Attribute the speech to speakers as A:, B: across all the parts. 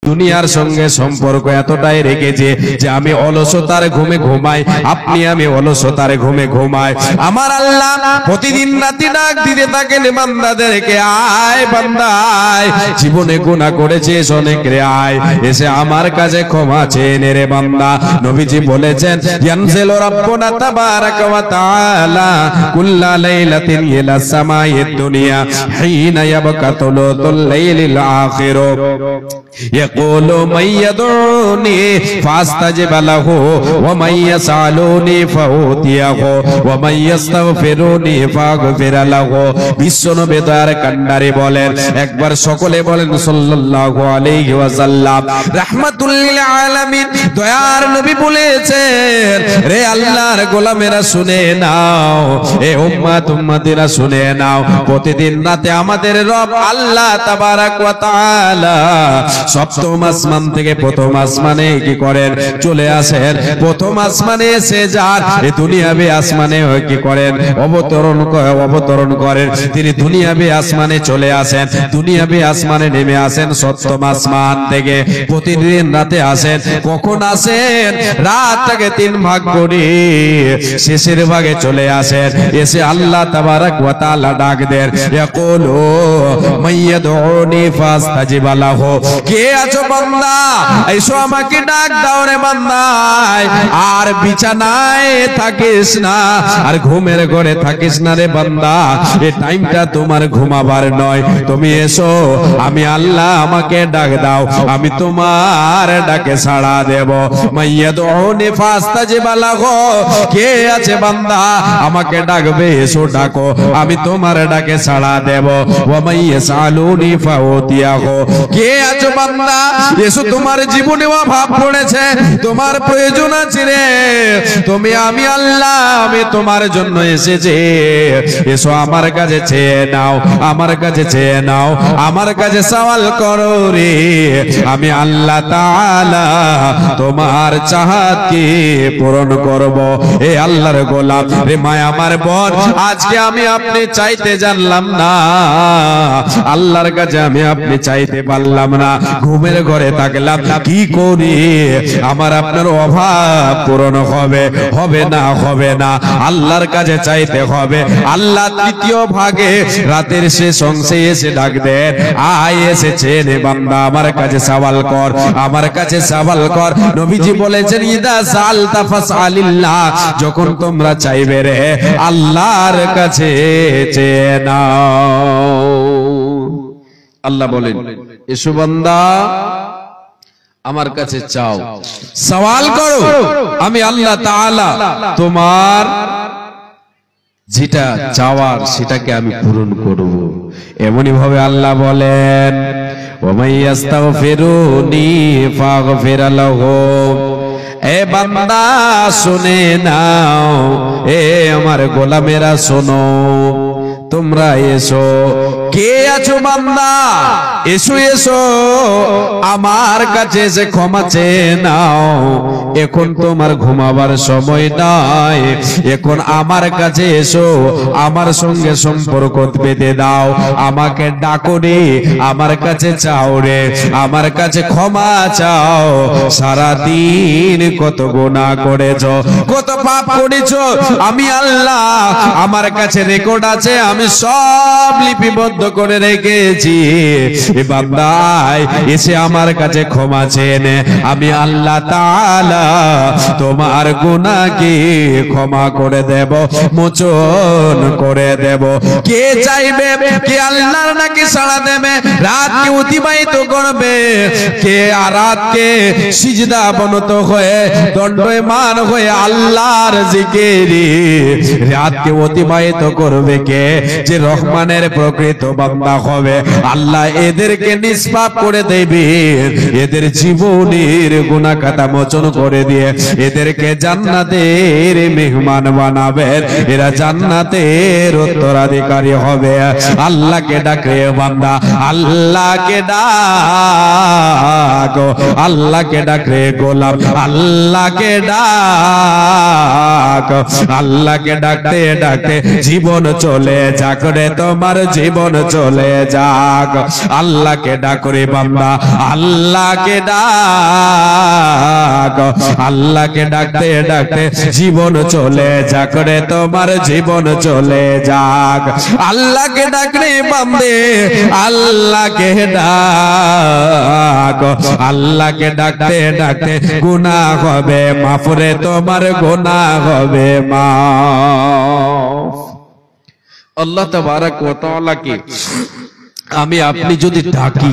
A: দুনিয়ার সঙ্গে সম্পর্ক এতটাই রেখেছে যে আমি অলসতার ঘুমে ঘুমাই, আপনি আমি অলসতার ঘুমে ঘুমাই। আমার আল্লাহ প্রতিদিন রাতে ডাক দিতে থাকেন বান্দাদেরকে, আয় বান্দা আয়, জীবনে গুনাহ করেছিস অনেক রে, আয় এসে আমার কাছে ক্ষমা চেয়ে নে রে বান্দা। নবীজি বলেছেন ইয়ানজিলু রাব্বুনা তাবারাকা ওয়া তাআলা কুল্লা লাইলাতিন ইলা সামাইদ দুনিয়া হিনা ইয়াবকা তুলুতুল লাইলিল আখির يقول من يدعوني فاستجب له ومن يسألوني فأعطيه ومن يستغفرني فأغفر له। বিশ্বনবী দয়ার কান্ডারি বলেন, একবার সকলে বলেন সাল্লাল্লাহু আলাইহি ওয়াসাল্লাম। রাহমাতুল লিল আলামিন দয়ার নবী বলেছেন, রে আল্লাহর গোলামেরা শুনে নাও, এ উম্মত উম্মতিরা শুনে নাও, প্রতিদিন রাতে আমাদের রব আল্লাহ তাবারাক ওয়া তাআলা সপ্তম আসমান থেকে প্রথম আসমানে কি করেন চলে আসেন, প্রথম আসমানে এসে যান, এই দুনিয়াবি আসমানে কি করেন অবতরণ করেন, তিনি দুনিয়াবি আসমানে চলে আসেন, দুনিয়াবি আসমানে নেমে আসেন সপ্তম আসমান থেকে, প্রতিদিন রাতে আসেন। কখন আসেন? রাতটাকে তিন ভাগ করে শেষের ভাগে চলে আসেন, এসে আল্লাহ তাবারাক ওয়া তাআলা ডাক দেন, ইয়াকুলু মাইয়াদউনি ফাস্তাজিব লাহু, কে আছো বান্দা এসো আমাকে ডাক দাও রে বান্দা, আর বিছানায় থাকিস না, আর ঘুমের ঘরে থাকিস না রে বান্দা, এই টাইমটা তোমার ঘুমাবার নয়, তুমি এসো, আমি আল্লাহ আমাকে ডাক দাও, আমি তোমার ডাকে সাড়া দেব। মাইয়াদউনি ফাস্তাজিব লাহু, কে আছে বান্দা আমাকে ডাকবে, এসো ডাকো, আমি তোমার ডাকে সাড়া দেব। ওয়া মাইয়াসালুনি ফাউতিয়াহু, কে আছো বান্দা এসো, তোমার জীবনে অভাব পড়েছে, তোমার প্রয়োজন আছে রে, তুমি আমি আল্লাহ আমি তোমার জন্য এসেছি, এসো আমার কাছে চেয়ে নাও, আমার কাছে চেয়ে নাও, আমার কাছে সওয়াল করো রে, আমি আল্লাহ তাআলা তোমার চাহাতকে পূরণ করব। এ আল্লাহর গোলাম রে মায়া আমার বোন, আজকে আমি আপনি চাইতে জানলাম না, আল্লাহর কাছে আমি আপনি চাইতে পারলাম না, ঘুমের ঘরে থাকলাম, কি করি আমার আপনার অভাব পূরণ হবে? হবে না, হবে না, আল্লাহর কাছে চাইতে হবে। আল্লাহ তৃতীয় ভাগে রাতের শেষ অংশে এসে ডাক দেন, আয় এসেছে রে বান্দা আমার কাছে সওয়াল কর, আমার কাছে সওয়াল কর। নবীজি বলেছেন ইদা সালতা ফাসআলিল্লাহ, যখন তোমরা চাইবে রে আল্লাহর কাছে চেয়ে নাও। আল্লাহ বলেন এসো বান্দা আমার কাছে চাও, সওয়াল করো, আমি আল্লাহ তাআলা তোমার যেটা চাওয়ার সেটাকে আমি পূরণ করব। এমনি ভাবে আল্লাহ বলেন ওয়া মাইয়াস্তাগফিরুনি ফাগফির লাহু, এ বান্দা শুনে নাও, এ আমার গোলামেরা শোনো, তোমরা এসো, কে আছো বান্দা এসো এসো আমার কাছে এসে ক্ষমা চেয়ে নাও, এখন তোমার ঘুমাবার সময় নাই, এখন আমার কাছে এসো, আমার সঙ্গে সম্পর্ক বেঁধে দাও, আমাকে ডাকো রে, আমার কাছে চাও রে, আমার কাছে ক্ষমা চাও। সারাদিন কত গুনাহ করেছো, কত পাপ করেছো, আমি আল্লাহ আমার কাছে রেকর্ড আছে, আমি সব লিপিবদ্ধ করে রেখেছি। এ বান্দা এসে আমার কাছে ক্ষমা চেয়ে নে, আমি আল্লাহ তাআলা তোমার গুনাহকে ক্ষমা করে দেব, মোচন করে দেব। কে চাইবে, কে আল্লাহর নাকি সাড়া দেবে, রাতকে অতিবাহিত করবে, কে আর রাতকে সিজদা বনত হয়ে দণ্ডায়মান হয়ে আল্লাহর জিকিরে রাতকে অতিবাহিত করবে, কে যে রহমানের প্রকৃত বান্দা হবে, আল্লাহ এদেরকে নিষ্পাপ করে দেবে, এদের জীবনের গুনাহ খাতা মোচন করে দিয়ে এদেরকে জান্নাতের মেহমান বানাবেন, এরা জান্নাতের উত্তরাধিকারী হবে। আল্লাহকে ডাকে বান্দা, আল্লাহকে ডাক আল্লাহকে ডাক রে গোলাম, আল্লাহকে ডাক। আল্লাহকে ডাকতে ডাকতে জীবন চলে যাক রে, তোমার জীবন চলে যাক। আল্লাহকে ডাক রে বান্দা, আল্লাহকে ডাক। আল্লাহকে ডাকতে ডাকতে জীবন চলে যাক রে, তোমার জীবন চলে যাক। আল্লাহকে ডাক রে বান্দে, আল্লাহকে ডাক। আল্লাহকে ডাকতে ডাকতে গুনাহ হবে মাফ রে, তোমার গুনাহ হবে মাফ। আল্লাহ তাবারক ওয়া তাআলা কি আমি আপনি যদি ডাকি,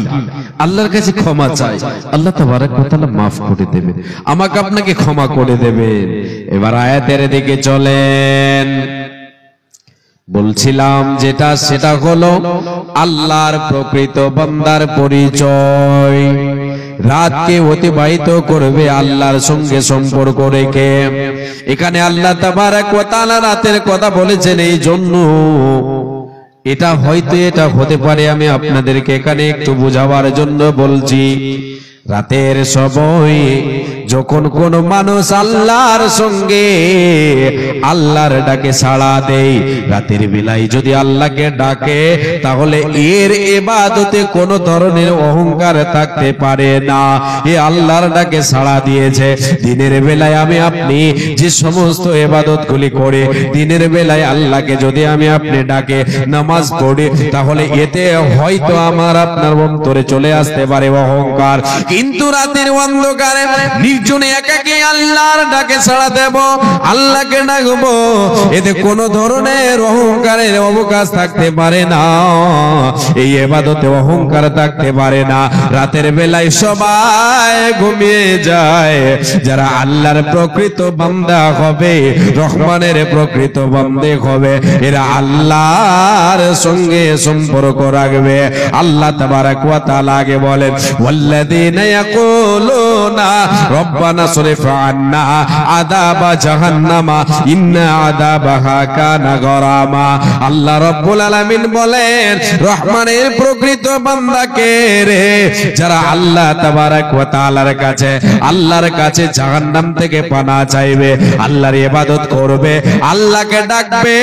A: আল্লাহর কাছে ক্ষমা চাই, আল্লাহ তাবারক ওয়া তাআলা মাফ করে দেবেন, আমাকে আপনাকে ক্ষমা করে দেবেন। এবার আয়াতের দিকে চলেন। বলছিলাম যেটা সেটা হলো আল্লাহর প্রকৃত বান্দার পরিচয়। রাতকে অতিবাহিত করবে আল্লাহর সঙ্গে সম্পর্ক রেখে। এখানে আল্লাহ তাবারক ওয়া তাআলা রাতের কথা বলেছেন এই জন্য, এটা হয়তো এটা হতে পারে আমি আপনাদেরকে এখানে একটু বোঝাবার জন্য বলছি। রাতের সময় যখন কোন মানুষ আল্লাহর সঙ্গে আল্লাহর ডাকে সাড়া দেয়, রাতের বেলায় যদি আল্লাহকে ডাকে, তাহলে এর ইবাদতে কোন ধরনের অহংকার থাকতে পারে না। এ আল্লাহর ডাকে সাড়া দিয়েছে। দিনের বেলায় আমি আপনি যে সমস্ত ইবাদতগুলি করে, দিনের বেলায় আল্লাহকে যদি আমি আপনি ডাকে নামাজ পড়ি, তাহলে এতে হয়তো আমার আপনার অন্তরে চলে আসতে পারে অহংকার। কিন্তু রাতের অন্ধকারে নির্জনে একাকী আল্লাহর ডাকে সাড়া দেব, আল্লাহকে ডাকবো, এতে কোন ধরনের অহংকারের অবকাশ থাকতে পারে না। এই ইবাদতে অহংকার থাকতে পারে না। রাতের বেলায় সবাই ঘুমিয়ে যায়। যারা আল্লাহর প্রকৃত বান্দা হবে, রহমানের প্রকৃত বান্দে হবে, এরা আল্লাহর সঙ্গে সম্পর্ক রাখবে। আল্লাহ তাবারক ওয়া তাআলা আগে বলেন, ওয়াল্লাযীনা ইয়াকুলুনা রব্বানা সরিফ আন্না আযাবা জাহান্নামা ইন্না আযাবাহা কানা গরামা। আল্লাহ রাব্বুল আলামিন বলেন, রহমানের প্রকৃত বান্দাকে রে, যারা আল্লাহ তাবারক ওয়া তাআলার কাছে, আল্লাহর কাছে জাহান্নাম থেকে পানাহ চাইবে, আল্লাহর ইবাদত করবে, আল্লাহকে ডাকবে,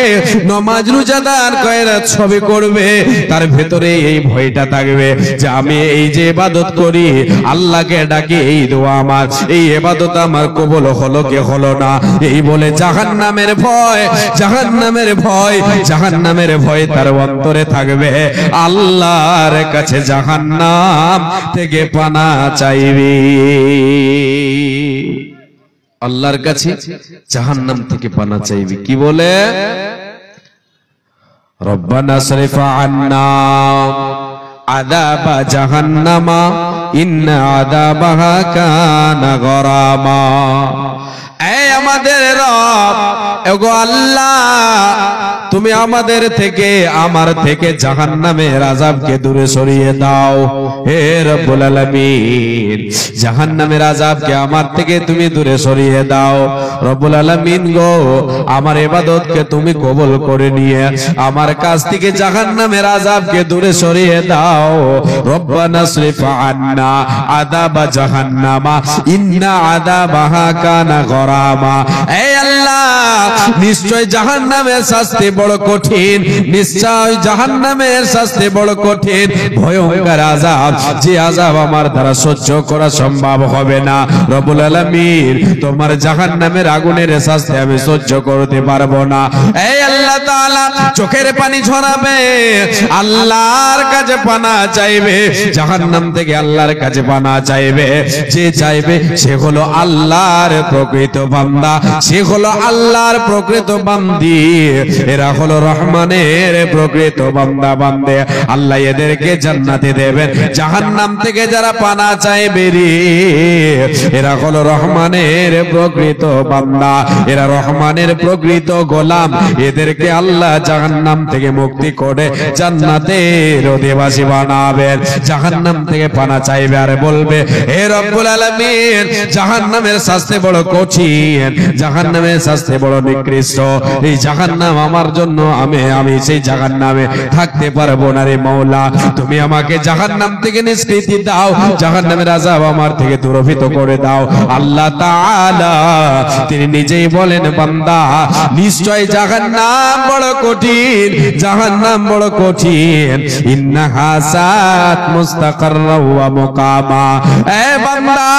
A: নামাজ রোজা দান খয়রাত সবই করবে, তার ভেতরে এই ভয়টা থাকবে যে আমি এই যে ইবাদত করি, আল্লাহকে ডাকি, এই দোয়া আমার, এই ইবাদত আমার কবুল হলো কি হলো না, এই বলে জাহান্নামের ভয়, জাহান্নামের ভয়, জাহান্নামের ভয় তার অন্তরে থাকবে। আল্লাহর কাছে জাহান্নাম থেকে পানাহ চাইবে। আল্লাহর কাছে জাহান্নাম থেকে পানাহ চাইবে। কি বলে? রব্বানা সরিফ আন্না আযাবা জাহান্নামা ইন্না আযাবাহা কানা গরামা। এই আমাদের রব, ওগো আল্লাহ, তুমি আমাদের থেকে, আমার থেকে জাহান্নামের আযাবকে দূরে সরিয়ে দাও। হে রব্বুল আলামিন, জাহান্নামের আযাবকে আমার থেকে তুমি দূরে সরিয়ে দাও। রব্বুল আলামিন গো, আমার ইবাদতকে তুমি কবুল করে নিয়ে আমার কাছ থেকে জাহান্নামের আযাবকে দূরে সরিয়ে দাও। রব্বানা সরিফ আন্না আযাবা জাহান্নামা ইন্না আযাবাহা কানা গরামা। হে আল্লাহ, নিশ্চয় জাহান্নামের শাস্তি বড় কঠিন, নিশ্চয় জাহান্নামের শাস্তি বড় কঠিন, ভয়ঙ্কর আযাব, যে আযাব আমার দ্বারা সহ্য করা সম্ভব হবে না। রব্বুল আলামিন, তোমার জাহান্নামের আগুনের শাস্তি আমি সহ্য করতে পারবো না। এই আল্লাহ তাআলা চোখের পানি ঝরাবে, আল্লাহর কাছে পানাহ চাইবে, জাহান্নাম থেকে আল্লাহর কাছে পানাহ চাইবে। যে চাইবে সে হলো আল্লাহর প্রকৃত বান্দা, সে হলো আল্লাহর প্রকৃত বান্দি, এরা হলো রহমানের প্রকৃত বান্দা বান্দে। আল্লাহ এদেরকে জান্নাতে দেবেন। জাহান্নাম থেকে যারা পানাহ চাইবে রে, এরা হলো রহমানের প্রকৃত বান্দা, এরা রহমানের প্রকৃত গোলাম। এদেরকে আল্লাহ জাহান্নাম থেকে মুক্তি করে জান্নাতের অধিবাসী বানাবেন। জাহান্নাম থেকে পানাহ চাই চাইবে আর বলবে হে রব্বুল আলামিন জাহান্নামের শাস্তি বড় কঠিন, জাহান্নামের শাস্তি বড় নিকৃষ্ট, এই জাহান্নাম আমার জন্য আমি সেই জাহান্নামে থাকতে পারবো না রে মাওলা, তুমি আমাকে জাহান্নাম থেকে নিষ্কৃতি দাও, জাহান্নামের আযাব আমার থেকে দূরীভূত করে দাও। আল্লাহ তাআলা তিনি নিজেই বলেন বান্দা নিশ্চয় জাহান্নাম বড় কঠিন, জাহান্নাম বড় কঠিন, ইন্নাহা সাত মুস্তাকাররা ওয়া মুকামা। এ বান্দা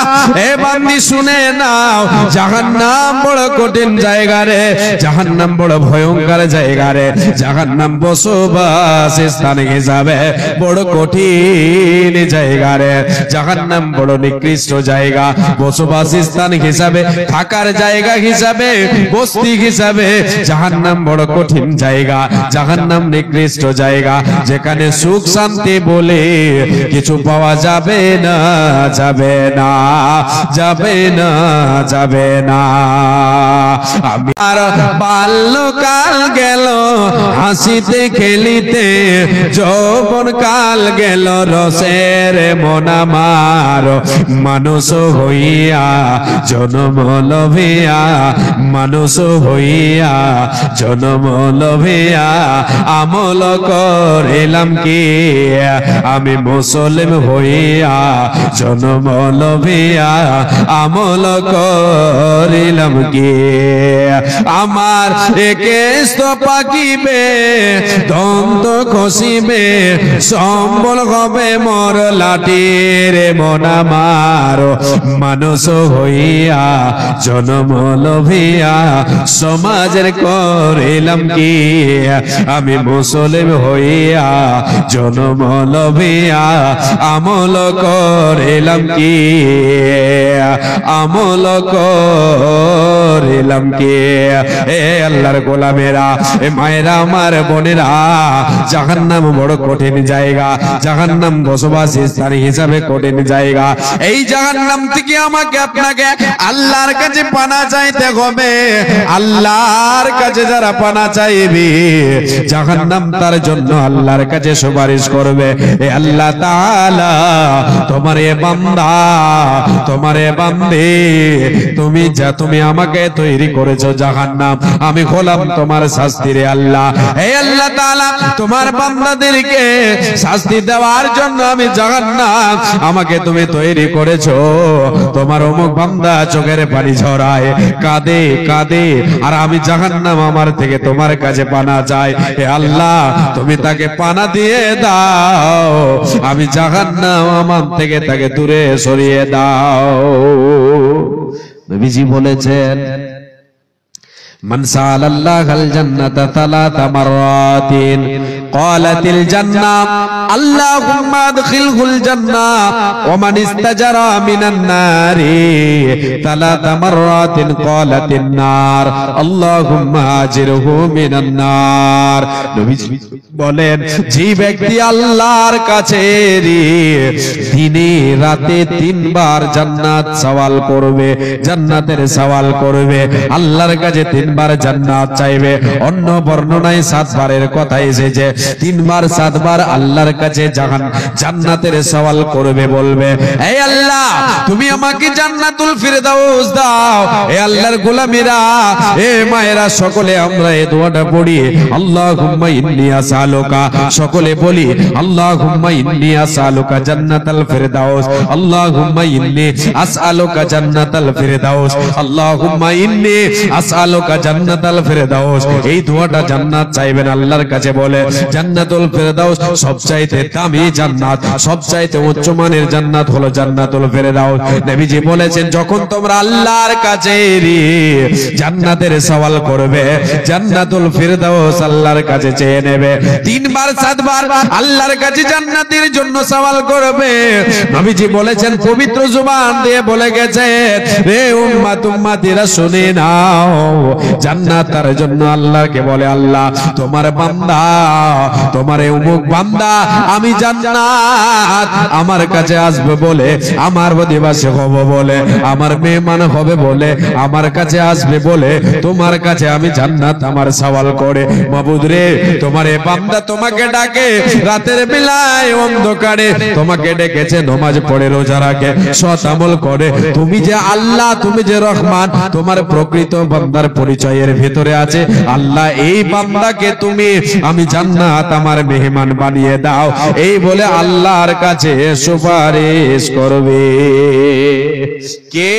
A: এ বান্দি শুনে নাও জাহান্নাম বড় কঠিন জায়গা রে, জাহান্নাম বড় ভয়ঙ্কর জায়গা রে, জাহান্নাম বসবাস স্থান হিসাবে বড় কঠিন জায়গা রে, জাহান্নাম বড় নিকৃষ্ট জায়গা, বসবাস স্থান হিসাবে থাকার জায়গা হিসাবে বস্তি হিসাবে জাহান্নাম বড় কঠিন জায়গা, জাহান্নাম নিকৃষ্ট জায়গা, যেখানে সুখ শান্তি বলে কিছু পাওয়া যাবে না, যাবে না, যাবে না, যাবে না। আমার বাল্যকাল গেল হাসিতে খেলিতে, যৌবন কাল গেল রসের মন আমার, মানুষ হইয়া জন্ম লভিয়া, মানুষ হইয়া জন্ম লভিয়া আমল করিলাম কি, আমি মুসলিম হইয়া জন্ম লভিয়া আমল করিলাম কি, আমার কেষ্ট পাকিবে দন্ত খসিবে, সম্বল হবে মোর লাঠির মন আমার, মানুষ হইয়া জন্ম লভিয়া সমাজের করিলাম কি, আমি মুসলিম হইয়া জন্ম লভিয়া আমল করিলাম কি, আমল করিলাম কি। এ আল্লাহর গোলামেরা, এ মায়েরা, আমার বোনেরা, জাহান্নাম বড় কঠিন জায়গা, জাহান্নাম বসবাস স্থান হিসাবে কঠিন জায়গা। এই জাহান্নাম থেকে আমাকে আপনাকে আল্লাহর কাছে পানা চাইতে হবে, আল্লাহর কাছে যারা পানা চাইবে জাহান্নাম তার জন্য আল্লাহর কাছে সুপারিশ করবে, এ আল্লাহ তাআলা তোমার এ বান্দা, তোমার এ বান্দে, তুমি আমাকে তৈরি করেছো জাহান্নাম, আমি হলাম তোমার শাস্তি রে আল্লাহ। হে আল্লাহ তাআলা তোমার বান্দাদেরকে শাস্তি দেওয়ার জন্য আমি জাহান্নাম, আমাকে তুমি তৈরি করেছো। তোমার অমুক বান্দা চোখের পানি ঝরায়, কাঁদে কাঁদে, আর আমি জাহান্নাম আমার থেকে তোমার কাছে পানা চাই, হে আল্লাহ তুমি তাকে পানা দিয়ে দাও, আমি জাহান্নাম আমার থেকে তাকে দূরে সরিয়ে দাও। নবীজি বলেছেন من سأل الله الجنة 3 مرات قالت الجنة اللهم ادخله الجنة ومن استجر من النار 3 مرات قالت النار اللهم اجره من النار। নবীজি বলেন যে ব্যক্তি আল্লাহর কাছে দিনে রাতে 3 বার জান্নাত সওয়াল করবে, জান্নাতের সওয়াল করবে, আল্লাহর কাছে 3 বার জান্নাত চাইবে, অন্য বর্ণনায় 7 বারের কথা এসেছে, 3 বার 7 বার আল্লাহর কাছে জান্নাতের সওয়াল করবে, বলবে হে আল্লাহ তুমি আমাকে জান্নাতুল ফিরদাউস দাও। হে আল্লাহর গোলামেরা, হে মায়েরা, সকলে আমরা এই দোয়াটা পড়ি, আল্লাহুম্মা ইন্নী আসআলুকা, সকলে বলি আল্লাহুম্মা ইন্নী আসআলুকা জান্নাতাল ফিরদাউস, আল্লাহুম্মা ইন্নী আসআলুকা জান্নাতাল ফিরদাউস, আল্লাহুম্মা ইন্নী আসআলুকা জান্নাতাল ফিরদাউস। এই দোয়াটা জান্নাত চাইবেন আল্লাহর কাছে, বলে জান্নাতুল ফিরদাউস সবচাইতে দামি জান্নাত, সবচাইতে উচ্চ মানের জান্নাত হলো জান্নাতুল ফিরদাউস। নবীজি বলেছেন যখন তোমরা আল্লাহর কাছে জান্নাতের সওয়াল করবে, জান্নাতুল ফিরদাউস আল্লাহর কাছে চেয়ে নেবে, 3 বার 7 বার আল্লাহর কাছে জান্নাতের জন্য সওয়াল করবে। নবীজি বলেছেন পবিত্র জবান দিয়ে বলে গেছে, রে উম্মত উম্মতিরা শুনে নাও, জান্নাত তার জন্য আল্লাহকে বলে, আল্লাহ তোমার বান্দা, তোমার অমুক বান্দা আমি জান্নাত আমার কাছে আসবে বলে, আমার অধিবাসী হব বলে, আমার মেহমান হবে বলে, আমার কাছে আসবে বলে, তোমার কাছে আমি জান্নাত আমার সওয়াল করে। মাবুদ রে, তোমার এই বান্দা তোমাকে ডাকে, রাতের বেলায় অন্ধকারে তোমাকে ডেকেছে, নামাজ পড়ে রোজা রাখে, সৎ আমল করে। তুমি যে আল্লাহ, তুমি যে রহমান, তোমার প্রকৃত বান্দার পরিচয়ের ভিতরে আছে। আল্লাহ এই বান্দাকে তুমি আমি জান্নাত আমার মেহমান বানিয়ে দাও, এই বলে আল্লাহর কাছে সুপারিশ করবে। কে?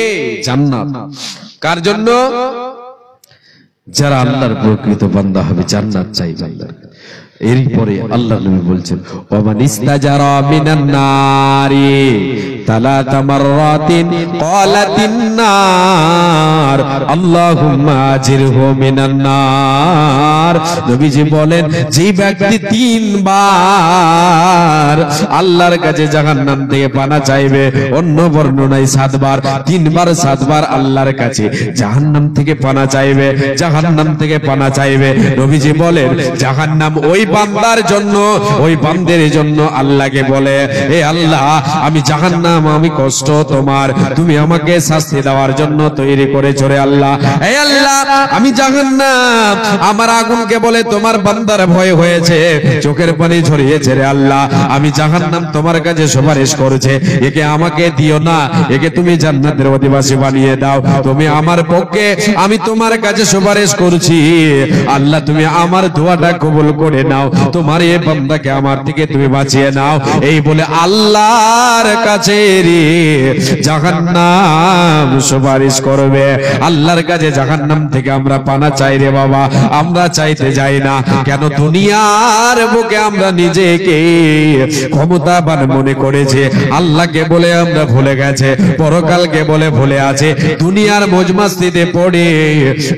A: জান্নাত। কার জন্য? যারা আল্লাহর প্রকৃত বান্দা হবে, জান্নাত চাইবে আল্লাহর। এরপরে আল্লাহ নবী বলছেন, ওমান ইস্তাজারা মিনান নারি তালাতা মাররাতিন ক্বালাতিন নার আল্লাহুম্মা আজিরহু মিনান নার। নবীজি বলেন, যে ব্যক্তি তিনবার আল্লাহর কাছে জাহান্নাম থেকে পানা চাইবে, অন্য বর্ণনায় 7 বার, 3 বার 7 বার আল্লাহর কাছে জাহান্নাম থেকে পানা চাইবে, জাহান্নাম থেকে পানা চাইবে। নবীজি বলেন, জাহান্নাম ওই বান্দার জন্য, ওই বান্দের জন্য আল্লাহকে বলে, হে আল্লাহ আমি জাহান্নাম, আমি কষ্ট তোমার, তুমি আমাকে শাস্তি দেওয়ার জন্য তৈরি করেছো রে আল্লাহ। হে আল্লাহ আমি জাহান্নাম, আমার আগুনকে বলে তোমার বান্দার ভয় হয়েছে, চোখের পানি ঝরিয়েছে রে আল্লাহ, আমি জাহান্নাম তোমার কাছে সুপারিশ করেছে, একে আমাকে দিও না, একে তুমি জান্নাতের অধিবাসী বানিয়ে দাও, তুমি আমার পক্ষে, আমি তোমার কাছে সুপারিশ করছি আল্লাহ, তুমি আমার দোয়াটা কবুল করে নাও, তোমার এই বান্দাকে আমার থেকে তুমি বাঁচিয়ে নাও। এই বলে আল্লাহর কাছে জাহান্নাম সুপারিশ করবে। আল্লাহর কাছে জাহান্নাম থেকে আমরা পানা চাই রে বাবা, আমরা চাইতে যাই না কেন? দুনিয়ার বুকে আমরা নিজেকে ক্ষমতাবান মনে করেছি, আল্লাহকে বলে আমরা ভুলে গেছে, পরকালকে বলে ভুলে আছে, দুনিয়ার মজমাস্তিতে পড়ে,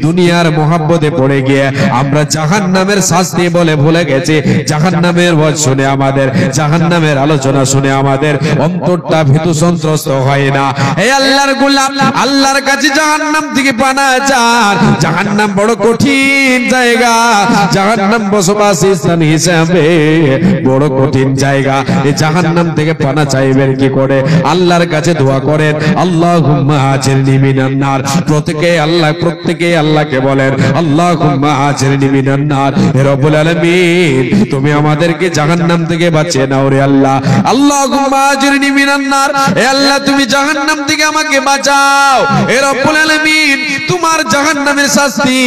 A: দুনিয়ার মোহাব্বতে পড়ে গিয়ে আমরা জাহান্নামের শাস্তি বলে ভুলে গেছি। জাহান্নামের ওয়াজ শুনে আমাদের, জাহান্নামের আলোচনা শুনে আমাদের অন্তরটা ভীতু সন্ত্রস্ত হয় না। হে আল্লাহর গোলাম, আল্লাহর কাছে জাহান্নাম থেকে পানা চান। জাহান্নাম বড় কঠিন জায়গা, জাহান্নাম বসবাস স্থান হিসাবে বড় কঠিন জায়গা। এই জাহান্নাম থেকে পানা চাইবেন কি করে? আল্লাহর কাছে দোয়া করেন, আল্লাহুম্মা আজিরনি মিনান নার। প্রত্যেকে আল্লাহকে বলেন, আল্লাহুম্মা আজিরনি মিনান নার। হে রব্বুল আলামিন, তুমি আমাদেরকে জাহান্নাম থেকে বাঁচিয়ে নাও রে আল্লাহ। আল্লাহুম্মা আজিরনি মিনান নার, হে আল্লাহ তুমি জাহান্নাম থেকে আমাকে বাঁচাও। হে রব্বুল আলামিন, তোমার জাহান্নামের শাস্তি,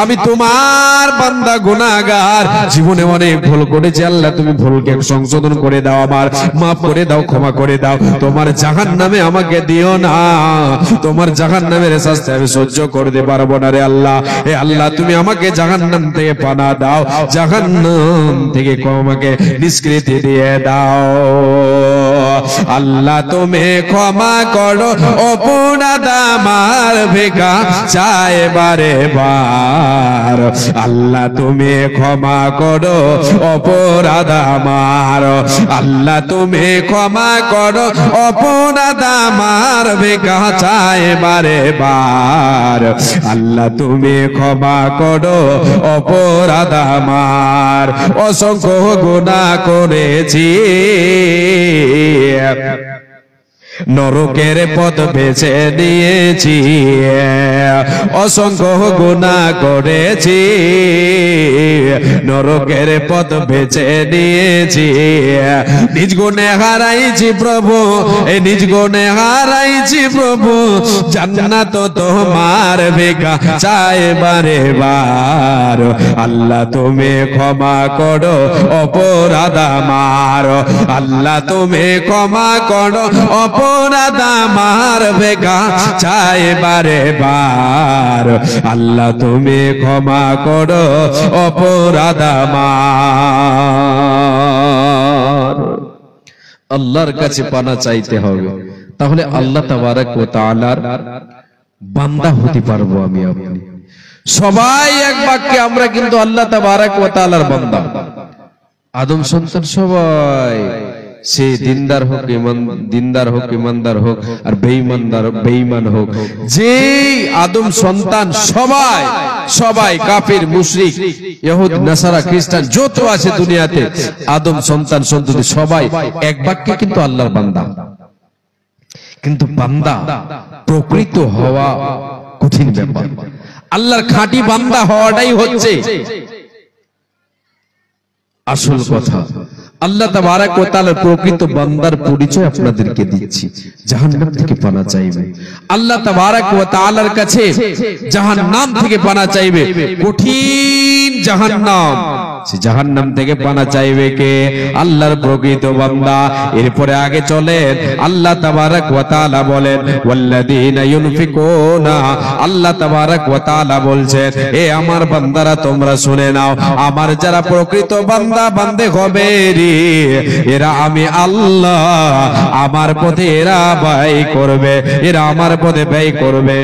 A: আমি তোমার বান্দা গুনাহগার, জীবনে অনেক ভুল করেছি আল্লাহ, তুমি ভুলকে সংশোধন করে দাও, আমার মাফ করে দাও, ক্ষমা করে দাও, তোমার জাহান্নামে আমাকে দিও না, তোমার জাহান্নামের শাস্তি আমি সহ্য করতে পারবো না রে আল্লাহ। হে আল্লাহ তুমি আমাকে জাহান্নাম থেকে পানা দাও, জাহান্নাম থেকে আমাকে নিষ্কৃতি দিয়ে দাও। আল্লাহ তুমি ক্ষমা করো অপরাধ আমার, ভিক্ষা চাই বারে বার। আল্লাহ তুমি ক্ষমা করো অপরাধ আমার, আল্লাহ তুমি ক্ষমা করো অপরাধ আমার, ভিক্ষা চাই বারে বার। আল্লাহ তুমি ক্ষমা করো অপরাধ আমার, অসংখ্য গুনাহ করেছি, নরকের পথ বেছে নিয়েছি, অসংখ্য গুনাহ করেছি, নরকের পথ বেছে নিয়েছি। নিজ গুণে হারাইছি প্রভু, নিজ গুণে হারাইছি প্রভু, জান্নাত তোমার ভিক্ষা চাই বারে বার। আল্লাহ তুমি ক্ষমা করো অপরাধ আমার, আল্লাহ তুমি ক্ষমা করো অপরাধ আমার, ভিক্ষা চাই বারে বার। আল্লাহ তুমি ক্ষমা করো অপরাধ আমার। আল্লাহর কাছে পানা চাইতে হবে, তাহলে আল্লাহ তাবারক ওয়া তাআলার বান্দা হতে পারবো আমি আপনি। সবাই এক বাক্যে আমরা কিন্তু আল্লাহ তাবারক ওয়া তাআলার বান্দা। আদম সন্তান সবাই সে দিনদার হোক ইমানদার হোক আর বেঈমান হোক, যে আদম সন্তান সবাই কাফির মুশরিক ইহুদি নাসারা খ্রিস্টান যত আছে দুনিয়াতে, আদম সন্তান সন্ততি সবাই এক বাক্যে কিন্তু আল্লাহর বান্দা। কিন্তু বান্দা প্রকৃত হওয়া কঠিন ব্যাপার। আল্লাহর খাঁটি বান্দা হওয়াটাই হচ্ছে আসল কথা। আল্লাহ তাবারাক ওয়া তাআলার প্রকৃত বান্দার পরিচয় আপনাদেরকে দিচ্ছি। জাহান্নাম থেকে পানা চাইবে, আল্লাহ তাবারাক ওয়া তাআলার কাছে জাহান্নাম থেকে পানা চাইবে, কঠিন জাহান্নাম, সে জাহান্নাম থেকে পানা চাইবে কে? আল্লাহর প্রকৃত বান্দা। এরপরে আগে চলেন, আল্লাহ তাবারাক ওয়া তাআলা বলেন ওয়াল্লাযীনা ইউনফিকুনা, আল্লাহ তাবারাক ওয়া তাআলা বলছেন এ আমার বান্দারা তোমরা শুনে নাও, আমার যারা প্রকৃত বান্দা বান্দে হবে রে, এরা আমি আল্লাহ আমার পথে এরা ব্যয় করবে, এরা আমার পথে ব্যয় করবে,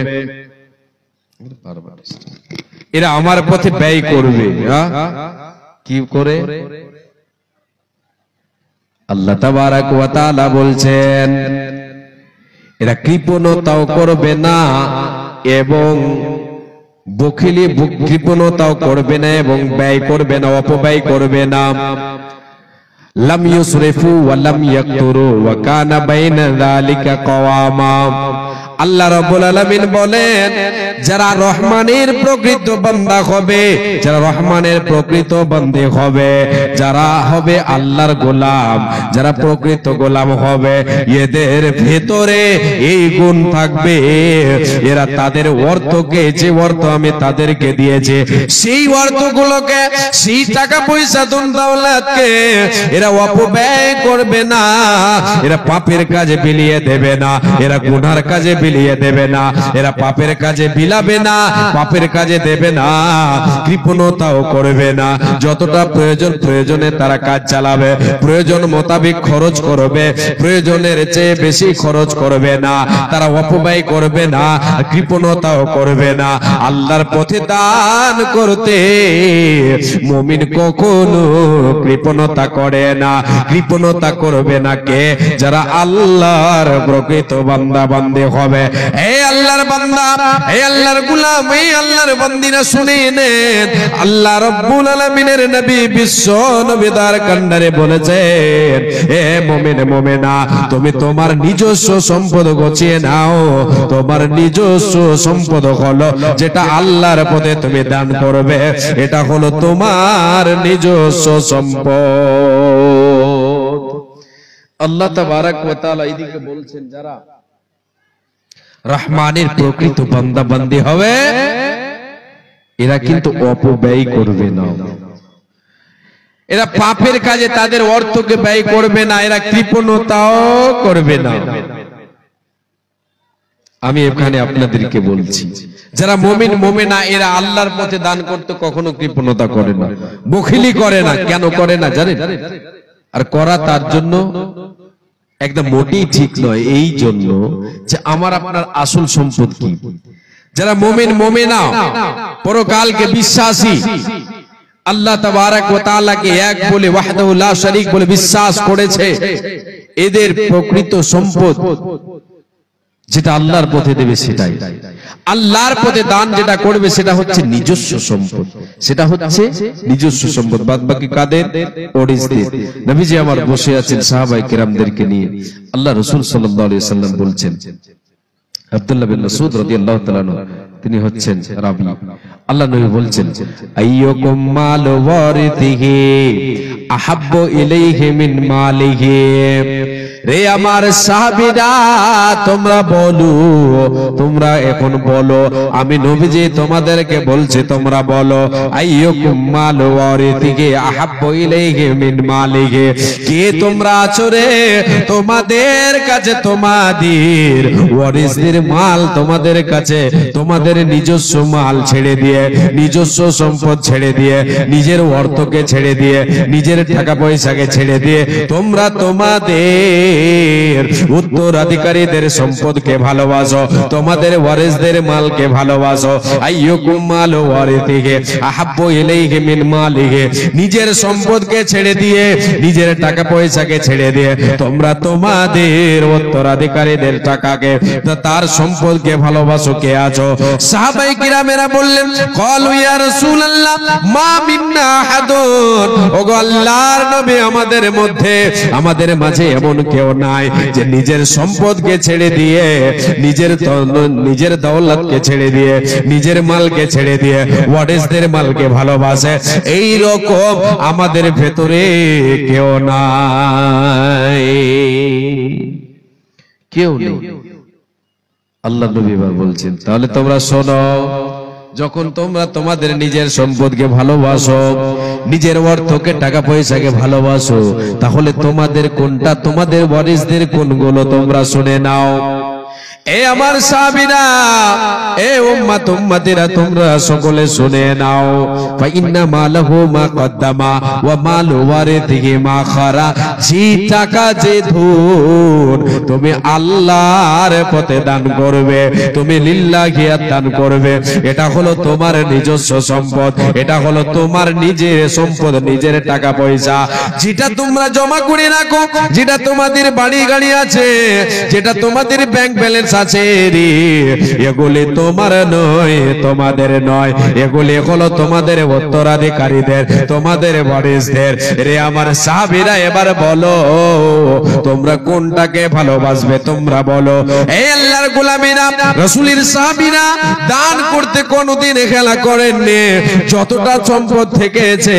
A: এরা আমার পথে ব্যয় করবে। কি করে? আল্লাহ তাবারাক ওয়া তাআলা বলছেন এরা কৃপণতাও করবে না এবং কৃপণতাও করবে না এবং ব্যয় করবে না, অপব্যয় করবে না। লাম ইউসরিফু ওয়া লাম ইয়াকতুরু ওয়া কানা বাইনা যালিকা কাওয়ামা। আল্লাহ রাব্বুল আলামিন বলেন যারা রহমানের প্রকৃত বান্দা হবে, যারা রহমানের প্রকৃত বান্দে হবে, যারা হবে আল্লাহর গোলাম, যারা প্রকৃত গোলাম হবে, এদের ভেতরে এই গুণ থাকবে, এরা তাদের অর্থকে, যে অর্থ আমি তাদেরকে দিয়েছি সেই অর্থগুলোকে, সেই টাকা পয়সা ধন দৌলতকে এরা অপব্যয় করবে না, এরা পাপের কাজে বিলিয়ে দেবে না, এরা গুনার কাজে বিলিয়ে দেবে না, এরা পাপের কাজে বিলাবে না, পাপের কাজে দেবে না, কৃপণতাও করবে না। যতটা প্রয়োজন প্রয়োজনে তারা কাজ চালাবে, প্রয়োজন মোতাবেক খরচ করবে, প্রয়োজনের চেয়ে বেশি খরচ করবে না, তারা অপব্যয় করবে না, কৃপণতাও করবে না। আল্লাহর পথে দান করতে মুমিন কখনো কৃপণতা করে না, কৃপণতা করবে না কে? যারা আল্লাহর প্রকৃত বান্দা বান্দে হবে। হে আল্লাহর বান্দা, হে আল্লাহর গোলাম, হে আল্লাহর বান্দিরা শুনে নেন, আল্লাহ রাব্বুল আলামিনের নবী বিশ্ব নবী দার কান্ডারে বলেছেন হে মুমিন মুমিনা, তুমি তোমার নিজস্ব সম্পদ গছিয়ে নাও। তোমার নিজস্ব সম্পদ হলো যেটা আল্লাহর পথে তুমি দান করবে, এটা হলো তোমার নিজস্ব সম্পদ। আল্লাহ তাবারাক ওয়া তাআলা এদিকে বলছেন যারা রহমানের প্রকৃত বান্দা বান্দি হবে এরা কিন্তু অপব্যয় করবে না, এরা পাপের কাজে তাদের অর্থকে ব্যয় করবে না, এরা কৃপণতাও করবে না। আমি এখানে আপনাদেরকে বলছি যারা মুমিন মুমিনা এরা আল্লাহর পথে দান করতে কখনো কৃপণতা করে না, বখিলি করে না। কেন করে না জানেন? আর করা তার জন্য একদম মোটেই ঠিক নয়, এই জন্য যে আমার আপনার আসল সম্পদ কি? যারা মুমিন মুমিনা পরকালকে বিশ্বাসী, আল্লাহ তাবারাক ওয়া তাআলাকে এক বলে ওয়াহদাহু লা শারীক বলে বিশ্বাস করেছে, এদের প্রকৃত সম্পদ যেটা আল্লাহর পথে দেবে সেটাই। আল্লাহর পথে দান যেটা করবে সেটা হচ্ছে নিজস্ব সম্পদ, সেটা হচ্ছে নিজস্ব সম্পদ। বাদ বাকি কাদের? ওরিসদের। নবীজি আমার বসে আছেন সাহাবায়ে কেরামদেরকে নিয়ে, আল্লাহ রাসূল সাল্লাল্লাহু আলাইহি ওয়াসাল্লাম বলছেন, আব্দুল্লাহ বিন মাসউদ রাদিয়াল্লাহু তাআলা আনহু তিনি হচ্ছেন রাবী। আল্লাহ নবী বলছেন আইয়ুকুম মাল ওয়ারিথিহি আহাব্বু ইলাইহি মিন মালিহি। রে আমার সাহাবীরা তোমরা বলো, তোমরা এখন বলো, আমি নবীজি তোমাদেরকে বলছি তোমরা বলো, আইয়ুকুম মাল ওয়ারিথিহি আহাব্বু ইলাইহি মিন মালিহি। কে তোমরা আছো রে তোমাদের কাছে তোমাদের ওয়ারিসদের মাল তোমাদের কাছে, তোমাদের নিজস্ব মাল ছেড়ে দিয়ে, নিজস্ব সম্পদ ছেড়ে দিয়ে, নিজের অর্থকে ছেড়ে দিয়ে, নিজের নিজের টাকা পয়সাকে ছেড়ে দিয়ে তোমরা তোমাদের উত্তরাধিকারীদের সম্পদকে ভালোবাসো, তোমাদের ওয়ারিসদের মালকে ভালোবাসো। আইয়ুকুম মালু ওয়ারিথিহি আহাব্বু ইলাইহি মিন মালিহি, নিজের সম্পদকে ছেড়ে দিয়ে, নিজের টাকা পয়সাকে ছেড়ে দিয়ে তোমরা তোমাদের উত্তরাধিকারীদের টাকাকে, তার সম্পদকে ভালোবাসো। কে আছো? সাহাবায়ে কিরামেরা বললেন, ক্বালু ইয়া রাসূলুল্লাহ মা মিন্না আহাদুন, ওগো আল্লাহর নবী, আমাদের মধ্যে, আমাদের মাঝে এমন কেউ নাই যে নিজের সম্পদকে ছেড়ে দিয়ে, নিজের দৌলতকে ছেড়ে দিয়ে, নিজের মালকে ছেড়ে দিয়ে ওয়ারিসদের মালকে ভালোবাসে। এই রকম আমাদের ভেতরে কেউ নাই, কেউ নেই। আল্লাহ নবী বলছেন, তাহলে তোমরা শোনো, যখন তোমরা তোমাদের নিজের সম্পদকে ভালোবাসো, নিজের অর্থকে, টাকা পয়সাকে ভালোবাসো, তাহলে তোমাদের কোনটা, তোমাদের ওয়ারিসদের কোনগুলো তোমরা শুনে নাও। এ আমার সাহাবীরা, এ উম্মত উম্মতিরা, তোমরা সকলে শুনে নাও। ফা ইন্না মালাহু মা কদ্দামা ওয়া মালু ওয়ারিথিহি মা খারা, যে টাকা, যে ধন তুমি আল্লাহর পথে দান করবে, তুমি লিল্লাহি দান করবে, এটা হলো তোমার নিজস্ব সম্পদ, এটা হলো তোমার নিজের সম্পদ, নিজের টাকা পয়সা, যেটা তোমরা জমা করে রাখো, যেটা তোমাদের বাড়ি গাড়ি আছে, যেটা তোমাদের ব্যাংক ব্যালেন্স আছে, এগুলি তোমার নয়, তোমাদের নয়, এগুলি হলো তোমাদের উত্তরাধিকারীদের, তোমাদের ওয়ারিসদের। রে আমার সাহাবীরা, এবার বলো তোমরা কোনটাকে ভালোবাসবে, তোমরা বলো। এই আল্লাহর গোলামেরা, রাসূলের সাহাবীরা দান করতে কোনোদিন খেলা করেননি, যতটা সম্পদ থেকেছে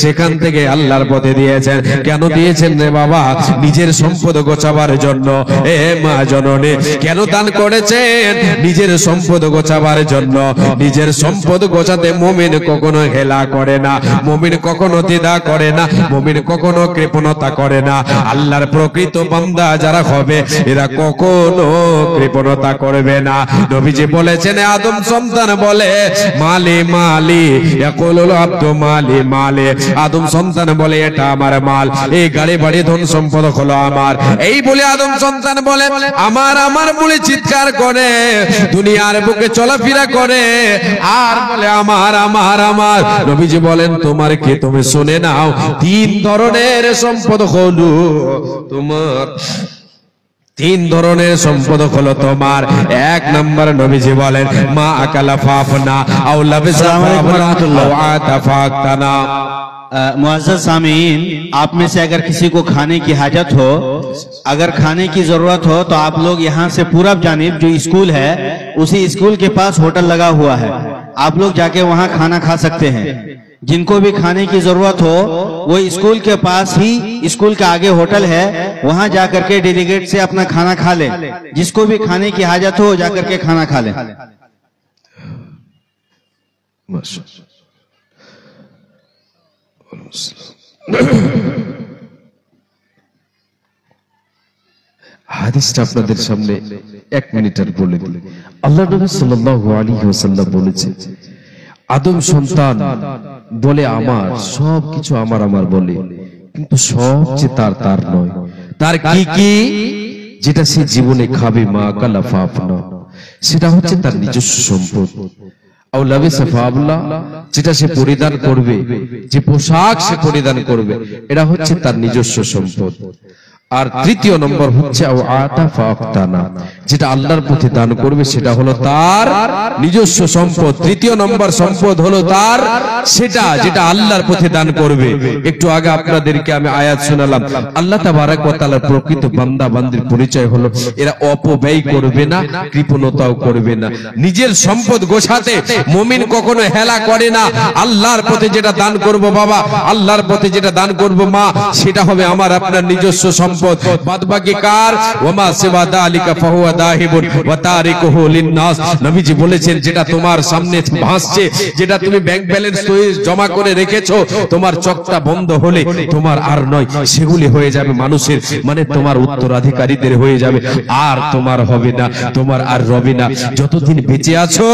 A: সেখান থেকে আল্লাহর পথে দিয়েছেন। কেন দিয়েছেন রে বাবা? নিজের সম্পদ গোছাবার জন্য। এ মা জননী, কেন দান করেছেন? নিজের সম্পদ গোছাবার জন্য। নিজের সম্পদ গোছাতে মুমিন কখনো হেলা করে না, মুমিন কখনো দ্বিধা করে না, মুমিন কখনো কৃপণতা করে না। আল্লাহর প্রকৃত বান্দা যারা হবে, এরা কখনো কৃপণতা করবে না। নবীজি বলেছেন, আদম সন্তান বলে মালি মালি, ইয়াকুলুল আব্দু মালি মালি, আদম সন্তান বলে এটা আমার মাল, এই গাড়ি বাড়ি ধন সম্পদ হলো আমার। এই বলে আদম সন্তান বলে আমার আমার বলে চিৎকার করে, দুনিয়ার বুকে চলাফেরা করে, আর বলে আমার আমার আমার। নবীজি বলেন, তোমার কি? তুমি শুনে নাও, তিন ধরনের সম্পদ হলো তোমার, তিন ধরনের সম্পদ হলো তোমার। এক নাম্বার নবীজি বলেন, মা আকালা ফাফনা আও লাবিসা ফাফনা আও আতা ফাক্তানা।
B: मुअज़्ज़ज़ सामीन, आप में से अगर किसी को खाने की हाजत हो, अगर खाने की जरूरत हो, तो आप लोग यहाँ से पूरब जानिब जो स्कूल है, उसी स्कूल के पास होटल लगा हुआ है, आप लोग जाके वहाँ खाना खा सकते हैं। जिनको भी खाने की जरूरत हो, वो स्कूल के पास ही, स्कूल के आगे होटल है, वहाँ जाकर के डेलीगेट से अपना खाना खा ले। जिसको भी खाने की हाजत हो, जाकर के खाना खा ले।
A: হাদিসটা আপনাদের সামনে এক মিনিটের বলে দিই। আল্লাহ নবী সাল্লাল্লাহু আলাইহি ওয়াসাল্লাম বলেছেন, আদম সন্তান বলে আমার সবকিছু আমার আমার বলে, কিন্তু সবচেয়ে তার নয়। তার কি কি যেটা সে জীবনে খাবে, মা কালা ফাফনা, সেটা হচ্ছে তার নিজস্ব সম্পদ। যেটা সে পরিধান করবে, যে পোশাক সে পরিধান করবে, এটা হচ্ছে তার নিজস্ব সম্পদ। আর তৃতীয় নম্বর হচ্ছে যেটা আল্লাহর পথে দান করবে, সেটা হলো তার নিজস্ব সম্পদ। তৃতীয় নম্বর সম্পদ হলো তার সেটা যেটা আল্লাহর পথে দান করবে। একটু আগে আপনাদেরকে আমি আয়াত শোনালাম, আল্লাহ তাবারক ওয়া তাআলার প্রকৃত বান্দা বান্দির পরিচয় হলো এরা অপব্যয় করবে না, কৃপণতাও করবে না। নিজের সম্পদ গোছাতে মুমিন কখনো হেলা করে না। আল্লাহর পথে যেটা দান করব বাবা, আল্লাহর পথে যেটা দান করব মা, সেটা হবে আমার আপনার নিজস্ব সম্পদ। বাদবাকি কার? ওমা সিওয়া যালিকা ফাহুয়া দাহিবুন ওয়া তারিকুহু লিন-নাস। নবীজি বলেছেন, যেটা তোমার সামনে ভাসছে, যেটা তুমি ব্যাংক ব্যালেন্স জমা করে রেখেছো, তোমার চকটা বন্ধ হলে তোমার আর নয়, সেগুলি হয়ে যাবে মানুষের, মানে তোমার উত্তরাধিকারীদের হয়ে যাবে, আর তোমার হবে না, তোমার আর রবে না। যতদিন বেঁচে আছো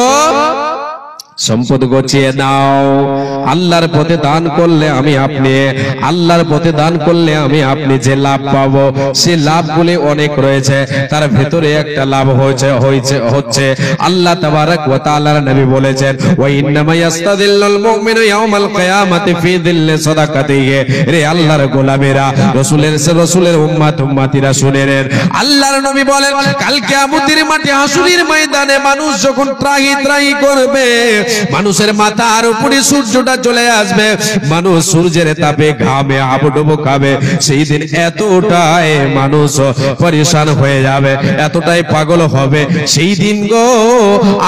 A: সম্পদ গছিয়ে নাও। আল্লাহর পথে দান করলে আমি আপনি, আল্লাহর পথে দান করলে আমি আপনি যে লাভ পাবো, সে লাভগুলি অনেক রয়েছে। তার ভেতরে একটা লাভ হচ্ছে আল্লাহ তাবারক ওয়া তাআলার নবী বলেছেন, ওয়া ইন্নামা ইয়াস্তাদিল্লুল মুমিনু ইয়াউমাল কিয়ামাতি ফি দিল্লি সাদাকাতিহি। রে আল্লাহর গোলামেরা, রাসূলের উম্মতিরা শুনে নেন, আল্লাহর নবী বলেন, কাল কিয়ামতের মাঠে হাসুরের ময়দানে মানুষ যখন ত্রাহি ত্রাহি করবে, মানুষের মাথার উপরে সূর্যটা চলে আসবে, মানুষ সূর্যের তাপে ঘামে হাবুডুবু খাবে। সেই দিন এতটাই মানুষ পরেশান হয়ে যাবে, এতটাই পাগল হবে। সেই দিন গো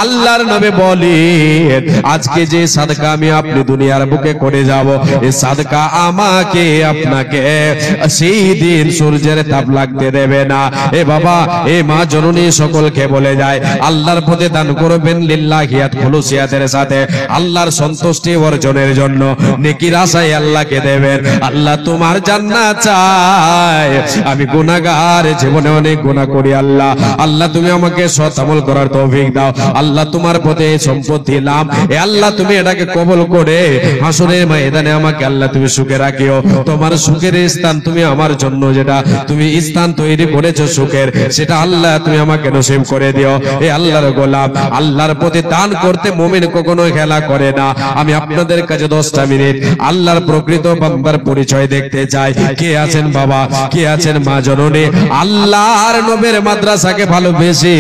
A: আল্লাহর নবী বলেন, আজকে যে সাদকা আমি আপনি দুনিয়ার বুকে করে যাব, এই সাদকা আমাকে আপনাকে সেই দিন সূর্যের তাপ লাগতে দেবে না। এ বাবা, এ মা জননী সকলকে বলে যায়, আল্লাহর পথে দান করবেন লিল্লাহিয়াত খুলুসিয়াতের সাথে, আল্লাহর সন্তুষ্টি অর্জনের জন্য, নেকির আশায় আল্লাহকে দেবেন। আল্লাহ তোমার জান্নাত চাই, আমি গুনাহগার, জীবনে অনেক গুনাহ করি। আল্লাহ, আল্লাহ তুমি আমাকে সৎ আমল করার তৌফিক দাও। আল্লাহ তোমার পথে সম্পদ দিলাম, এ আল্লাহ তুমি এটাকে কবুল করে হাসরের ময়দানে আমাকে আল্লাহ তুমি সুখে রাখিও। তোমার সুখের স্থান তুমি আমার জন্য যেটা তুমি স্থান তৈরি করেছো সুখের, সেটা আল্লাহ তুমি আমাকে নসিব করে দিও। এ আল্লাহর গোলাম, আল্লাহর পথে দান করতে মুমিন কখনো খেলা করে না। আমি আপনাদের কাছে 10টা মিনিট আল্লাহর প্রকৃত বান্দার পরিচয় দেখতে চাই। কে আছেন বাবা, কে আছেন মা জননী, আল্লাহর নবীর মাদ্রাসাকে ভালোবেসে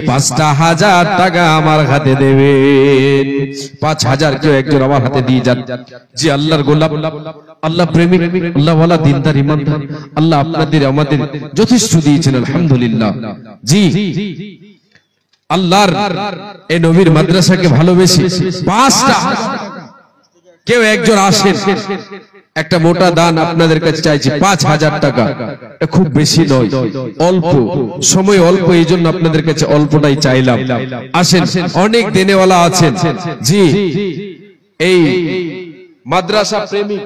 A: 5,000 টাকা আমার হাতে দেবেন। 5,000 কেউ একজন আমার হাতে দিয়ে যান। জি আল্লাহর গোলাম, আল্লাহ প্রেমিক, আল্লাহ ওয়ালা, দিনদার, ইমানদার, আল্লাহ আপনাদের আমাদের যথেষ্ট দিয়েছেন, আলহামদুলিল্লাহ। জি আল্লাহর এই নবীর মাদ্রাসাকে ভালোবেসে 5টা কেউ একজন আসেন, একটা মোটা দান আপনাদের কাছে চাইছি, 5,000 টাকা। এটা খুব বেশি নয়, অল্প সময়, অল্প, এই জন্য আপনাদের কাছে অল্পটাই চাইলাম। আসেন, অনেক দেনেওয়ালা আছেন। জি এই মাদ্রাসা প্রেমিক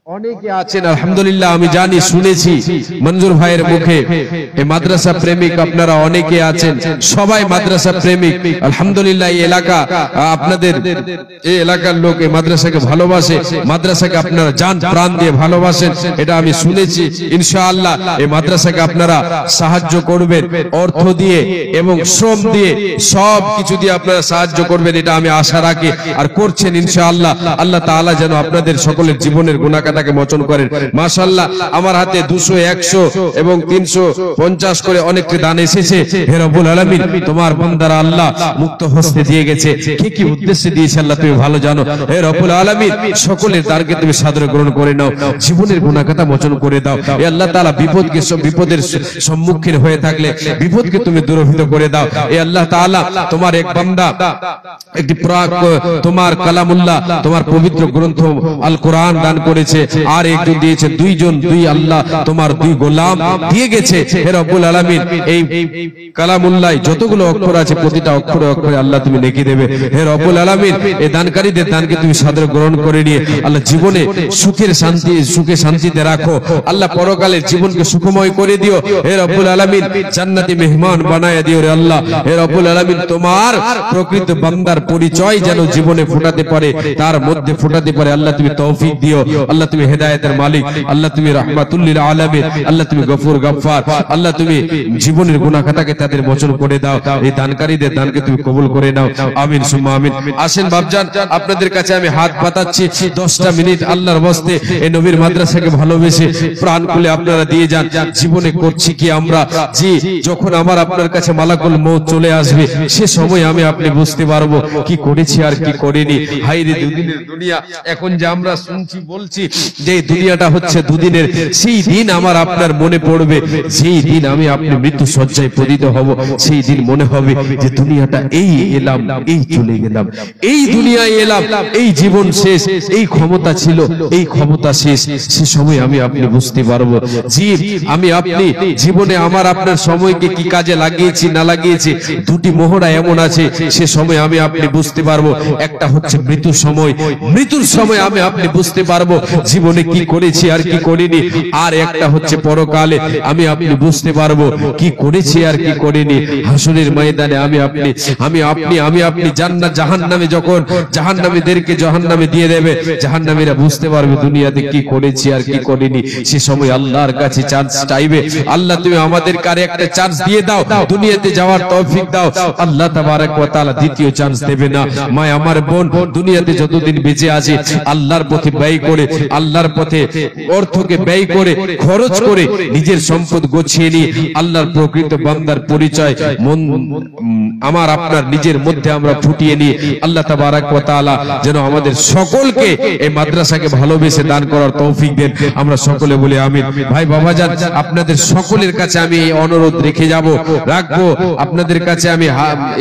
A: অনেকে আছেন, আলহামদুলিল্লাহ। আমি জানি, শুনেছি মঞ্জুর ভাইয়ের মুখে, এই মাদ্রাসা প্রেমিক আপনারা অনেকে আছেন, সবাই মাদ্রাসা প্রেমিক, আলহামদুলিল্লাহ। এই এলাকা আপনাদের, এই এলাকার লোক এই মাদ্রাসাকে ভালোবাসে, মাদ্রাসাকে আপনারা জান প্রাণ দিয়ে ভালোবাসেন, এটা আমি শুনেছি। ইনশাআল্লাহ এই মাদ্রাসাকে আপনারা সাহায্য করবেন, অর্থ দিয়ে এবং শ্রম দিয়ে, সব কিছু দিয়ে আপনারা সাহায্য করবেন, এটা আমি আশা রাখি, আর করছেন ইনশাআল্লাহ। আল্লাহ তাআলা যেন আপনাদের সকলের জীবনের গুনাহ তাকে মোচন করেন। মাশাআল্লাহ, আমার হাতে 200, 100 এবং 350 করে অনেকটি দান এসেছে। হে রব্বুল আলামিন, তোমার বান্দারা আল্লাহ মুক্ত হস্তে দিয়ে গেছে। কি কি উদ্দেশ্যে দিয়েছে আল্লাহ তুমি ভালো জানো। হে রব্বুল আলামিন, সকলের দানকে তুমি সাদরে গ্রহণ করে নাও, জীবনের গুনাহ কথা মোচন করে দাও। হে আল্লাহ তাআলা, বিপদের সম্মুখীন হয়ে থাকলে বিপদকে তুমি দূরীভূত করে দাও। হে আল্লাহ তাআলা, তোমার এক বান্দা একটি তোমার কালামুল্লাহ, তোমার পবিত্র গ্রন্থ আল কোরআন দান করেছে, আর একজন দিয়েছে, দুই আল্লাহ তোমার 2 গোলাম দিয়ে গেছে। হে রব্বুল আলামিন, এই কালামুল্লাহ যতগুলো অক্ষর আছে, প্রতিটা অক্ষরে অক্ষরে আল্লাহ তুমি নেকি দেবে। হে রব্বুল আলামিন, এই দানকারীদের দানকে তুমি সাদরে গ্রহণ করে নিয়ে আল্লাহ জীবনে সুখে শান্তিতে রাখো। আল্লাহ পরকালের জীবনকে সুখময় করে দিও। হে রব্বুল আলামিন, জান্নাতি মেহমান বানায়া দিও রে আল্লাহ। হে রব্বুল আলামিন, তোমার প্রকৃত বান্দার পরিচয় যেন জীবনে ফোটাতে পারে, তার মধ্যে ফোটাতে পারে, আল্লাহ তুমি তৌফিক দিও। আল্লাহ তুমি হেদায়েতের মালিক, আল্লাহ তুমি রাহমাতুল লিল আলামিন, আল্লাহ তুমি গফুর গফফার, আল্লাহ তুমি জীবনের গুনাহ খাতাকে তাদের মোচন করে দাও। এই দানকারীদের দানকে তুমি কবুল করে নাও, আমিন সুম্মা আমিন। আসেন বাপজান, আপনাদের কাছে আমি হাত পাতাচ্ছি, 10টা মিনিট আল্লাহর ওয়াস্তে এই নবীর মাদ্রাসাকে ভালোবেসে প্রাণ খুলে আপনারা দিয়ে যান। জীবনে করছি কি আমরা, জি যখন আমার আপনার কাছে মালাকুল মউত চলে আসবে, সে সময় আমি আপনি বুঝতে পারবো কি করেছি আর কি করিনি। হায়রে দুদিনের দুনিয়া, এখন যে আমরা শুনছি বলছি যে দুনিয়াটা হচ্ছে দুদিনের, সেই দিন আমার আপনার মনে পড়বে, সেই দিন আমি আপনি মৃত্যু শয্যায় পতিত হব, সেই দিন মনে হবে যে দুনিয়াটা এই এলাম, এই চলে গেলাম, এই দুনিয়ায় এলাম, এই জীবন শেষ, এই ক্ষমতা ছিল, এই ক্ষমতা শেষ। সে সময় আমি আপনি বুঝতে পারবো জি আমি আপনি জীবনে আমার আপনার সময়কে কি কাজে লাগিয়েছি না লাগিয়েছি। 2টি মোহরা এমন আছে, সে সময় আমি আপনি বুঝতে পারবো। একটা হচ্ছে মৃত্যুর সময়, মৃত্যুর সময় আমি আপনি বুঝতে পারবো জীবনে কি করেছি আর কি করিনি, আর একটা হচ্ছে পরকালে আমি আপনি বুঝতে পারবো কি করেছি আর কি করিনি। হাসরের ময়দানে আমি আপনি জান্নাত জাহান্নামে যখন জাহান্নামীদেরকে জাহান্নামে দিয়ে দেবে, জাহান্নামীরা বুঝতে পারবে দুনিয়াতে কি করেছি আর কি করিনি। সে সময় আল্লাহর কাছে চান্স চাইবে, আল্লাহ তুমি আমাদের কারে একটা চান্স দিয়ে দাও, দুনিয়াতে যাওয়ার তৌফিক দাও। আল্লাহ তাবারক ওয়া তাআলা দ্বিতীয় চান্স দেবে না। মা আমার বোন, দুনিয়াতে যতদিন বেঁচে আছে আল্লাহর পথে ব্যয় করে, আল্লাহর পথে অর্থকে ব্যয় করে, খরচ করে, নিজের সম্পদ গোছিয়ে নিয়ে আল্লাহর প্রকৃত বান্দার পরিচয় আমার আপনার নিজের মধ্যে আমরা ফুটিয়ে নিয়ে আল্লাহ তাবারক ওয়া তাআলা যেন আমাদের সকলকে এই মাদ্রাসাকে ভালোবেসে দান করার তৌফিক দেন। আমরা সকলে বলি আমিন। ভাই বাবাজান, আপনাদের সকলের কাছে আমি এই অনুরোধ রাখবো, আপনাদের কাছে আমি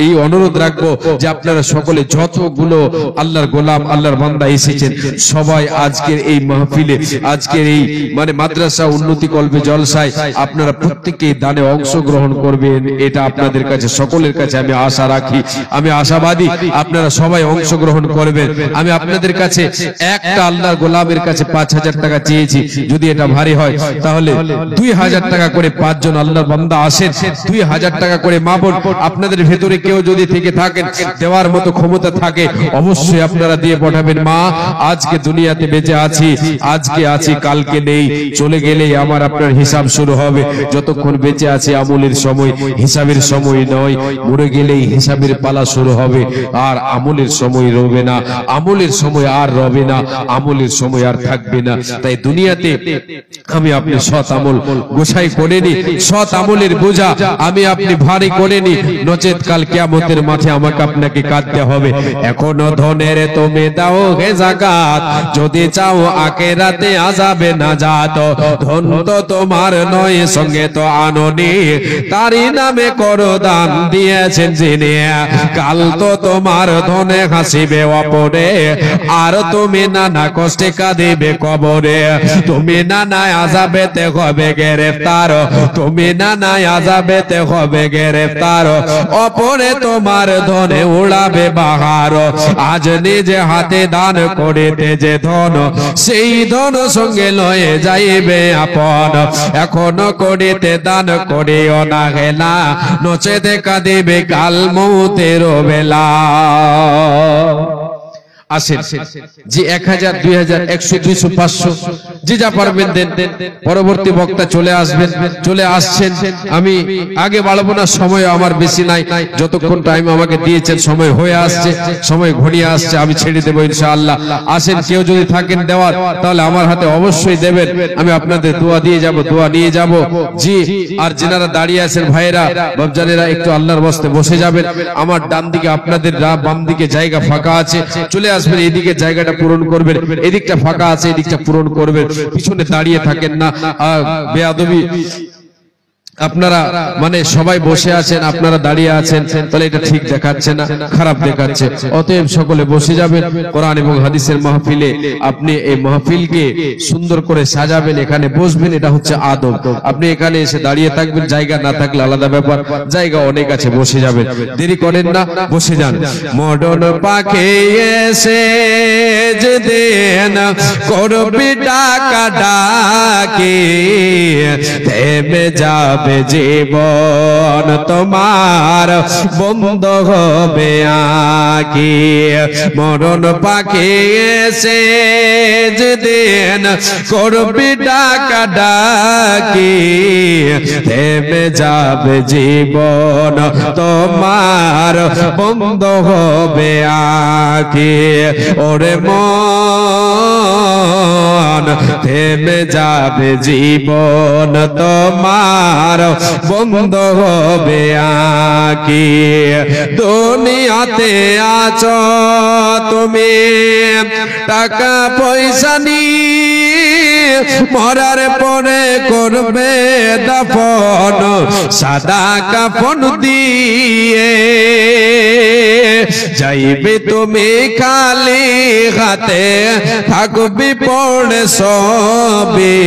A: এই অনুরোধ রাখবো যে আপনারা সকলে যতগুলো আল্লাহর গোলাম আল্লাহর বান্দা এসেছেন সবাই আজকের এই মাহফিলে, আজকের এই মানে মাদ্রাসা উন্নতি কল্পে জলসায় আপনারা প্রত্যেককে দানে অংশগ্রহণ করবেন, এটা আপনাদের কাছে সকলের কাছে আমি আশা রাখি। আমি আশাবাদী আপনারা সবাই অংশগ্রহণ করবেন। আমি আপনাদের কাছে একটা আল্লাহর গোলামের কাছে 5,000 টাকা চেয়েছি, যদি এটা ভারী হয় তাহলে 2,000 টাকা করে 5 জন আল্লাহর বান্দা আসেন, 2,000 টাকা করে মা বোন আপনাদের ভেতরে কেউ যদি থেকে থাকেন দেওয়ার মতো ক্ষমতা থাকে অবশ্যই আপনারা দিয়ে পাঠাবেন। মা আজকে দুনিয়াতে বেঁচে আছি, আজকে আছি কালকে নেই, চলে গেলেই আমার আপনার হিসাব শুরু হবে। যতক্ষণ বেঁচে আছে আমলের সময়, হিসাবের সময় নয়, মরে গেলেই হিসাবের পালা শুরু হবে, আর আমলের সময় রবে না, আমলের সময় আর রবে না, আমলের সময় আর থাকবে না। তাই দুনিয়াতে আমি আপনি সৎ আমল গোছাই করে নি, সৎ আমলের বোঝা আমি আপনি ভারী করে নি, নচেত কাল কিয়ামতের মাঠে আমাকে আপনাকে কাঁদতে হবে। এখনো ধনের তুমি দাও হে যাকাত, যদি চাও আখিরাতে আযাবে না যাত, ধন তো তোমার নয় সঙ্গে তো আননি, তারই নামে করো দান দিয়েছেন যিনি, কাল তো তোমার ধনে হাসিবে অপরে, আর তুমি নানা কষ্টে কাঁদিবে কবরে, তুমি নানা আযাবেতে হবে গ্রেফতার, তুমি নানা আযাবেতে হবে গ্রেফতার, অপরে তোমার ধনে উড়াবে বাহার, আজ নিজে হাতে দান করিতে যে ধন, সেই ধন সঙ্গে লয়ে যাইবে আপন, এখনো করিতে দান করিও না হেলা, নচেতে কাঁদিবে কাল মৌতের বেলা। আসেন যে 1000 2000 100 200 500 যে যা পারবেন দেন। পরবর্তী বক্তা চলে আসবেন, চলে আসছেন। আমি আগে বাড়াবো না, সময় আমার বেশি নাই, যতক্ষণ টাইম আমাকে দিয়েছেন সময় হয়ে আসছে, সময় ঘনিয়ে আসছে, আমি ছেড়ে দেবো ইনশাআল্লাহ। আসেন, কেউ যদি থাকেন দেওয়ার তাহলে আমার হাতে অবশ্যই দেবেন, আমি আপনাদের দোয়া দিয়ে যাব, দোয়া নিয়ে যাব। জি, আর যারা দাঁড়িয়ে আছেন ভাইরা বাবজানেরা একটু আল্লাহর ওয়াস্তে বসে যাবেন। আমার ডান দিকে আপনাদের বাম দিকে জায়গা ফাঁকা আছে, চলে আসবেন, এদিকে জায়গাটা পূরণ করবেন, এদিকটা ফাঁকা আছে এদিকটা পূরণ করবেন, পিছনে দাঁড়িয়ে থাকেন না। বেয়াদবি আপনারা মানে সবাই বসে আছেন, আপনারা দাঁড়িয়ে আছেন, তাহলে এটা ঠিক দেখাচ্ছে না, খারাপ দেখাচ্ছে। অতএব সকলে বসে যাবেন। কোরআন এবং হাদিসের মাহফিলে আপনি এই মাহফিলকে সুন্দর করে সাজাবেন, এখানে বসবেন, এটা হচ্ছে আদব। আপনি এখানে এসে দাঁড়িয়ে থাকবেন, জায়গা না থাকলে আলাদা ব্যাপার, জায়গা অনেক আছে, বসে যাবেন, দেরি করেন না, বসে যান। মডন পাখি এসে যেদিন করবি টাকা ডাকি, থেমে যাবে জীবন তোমার, বন্ধ হবে আঁখি, মরণ পাখি এসে যেদিন করবি টাকা ডাকি, থেমে যাবে জীবন তোমার, বন্ধ হবে আঁখি, ওরে মন থেমে যাবে জীবন তোমার, বন্ধ হবে আঁখি, দুনিয়াতে আছো তুমি টাকা পয়সা নিয়ে, মরার পরে করবে দাফন সাদা কাফন দিয়ে, যাইবে তুমি খালি হাতে, থাকবি পড়ে সবে,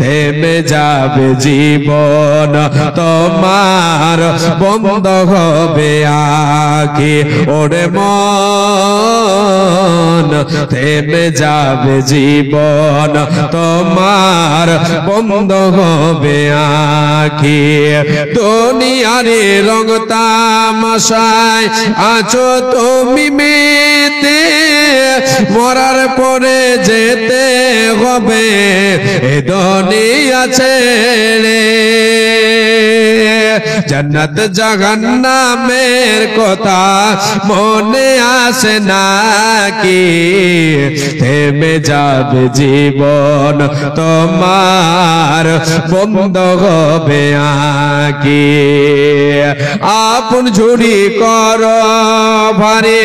A: থেমে যাবে জীবন তোমার, বন্ধ হবে আঁখি ওরে মন, থেমে যাবে জীবন তোমার, বন্ধ হবে আঁখি। দুনিয়ারে রং তামাশায় আছো তুমি মেতে, মরার পরে যেতে হবে এ দুনিয়া ছেড়ে। জান্নাত জাহান্নামের কথা মনে আসে নাকি, থেমে যাবে জীবন তোমার, বন্ধ হবে আঁখি। আপন ঝুড়ি কর ভারে,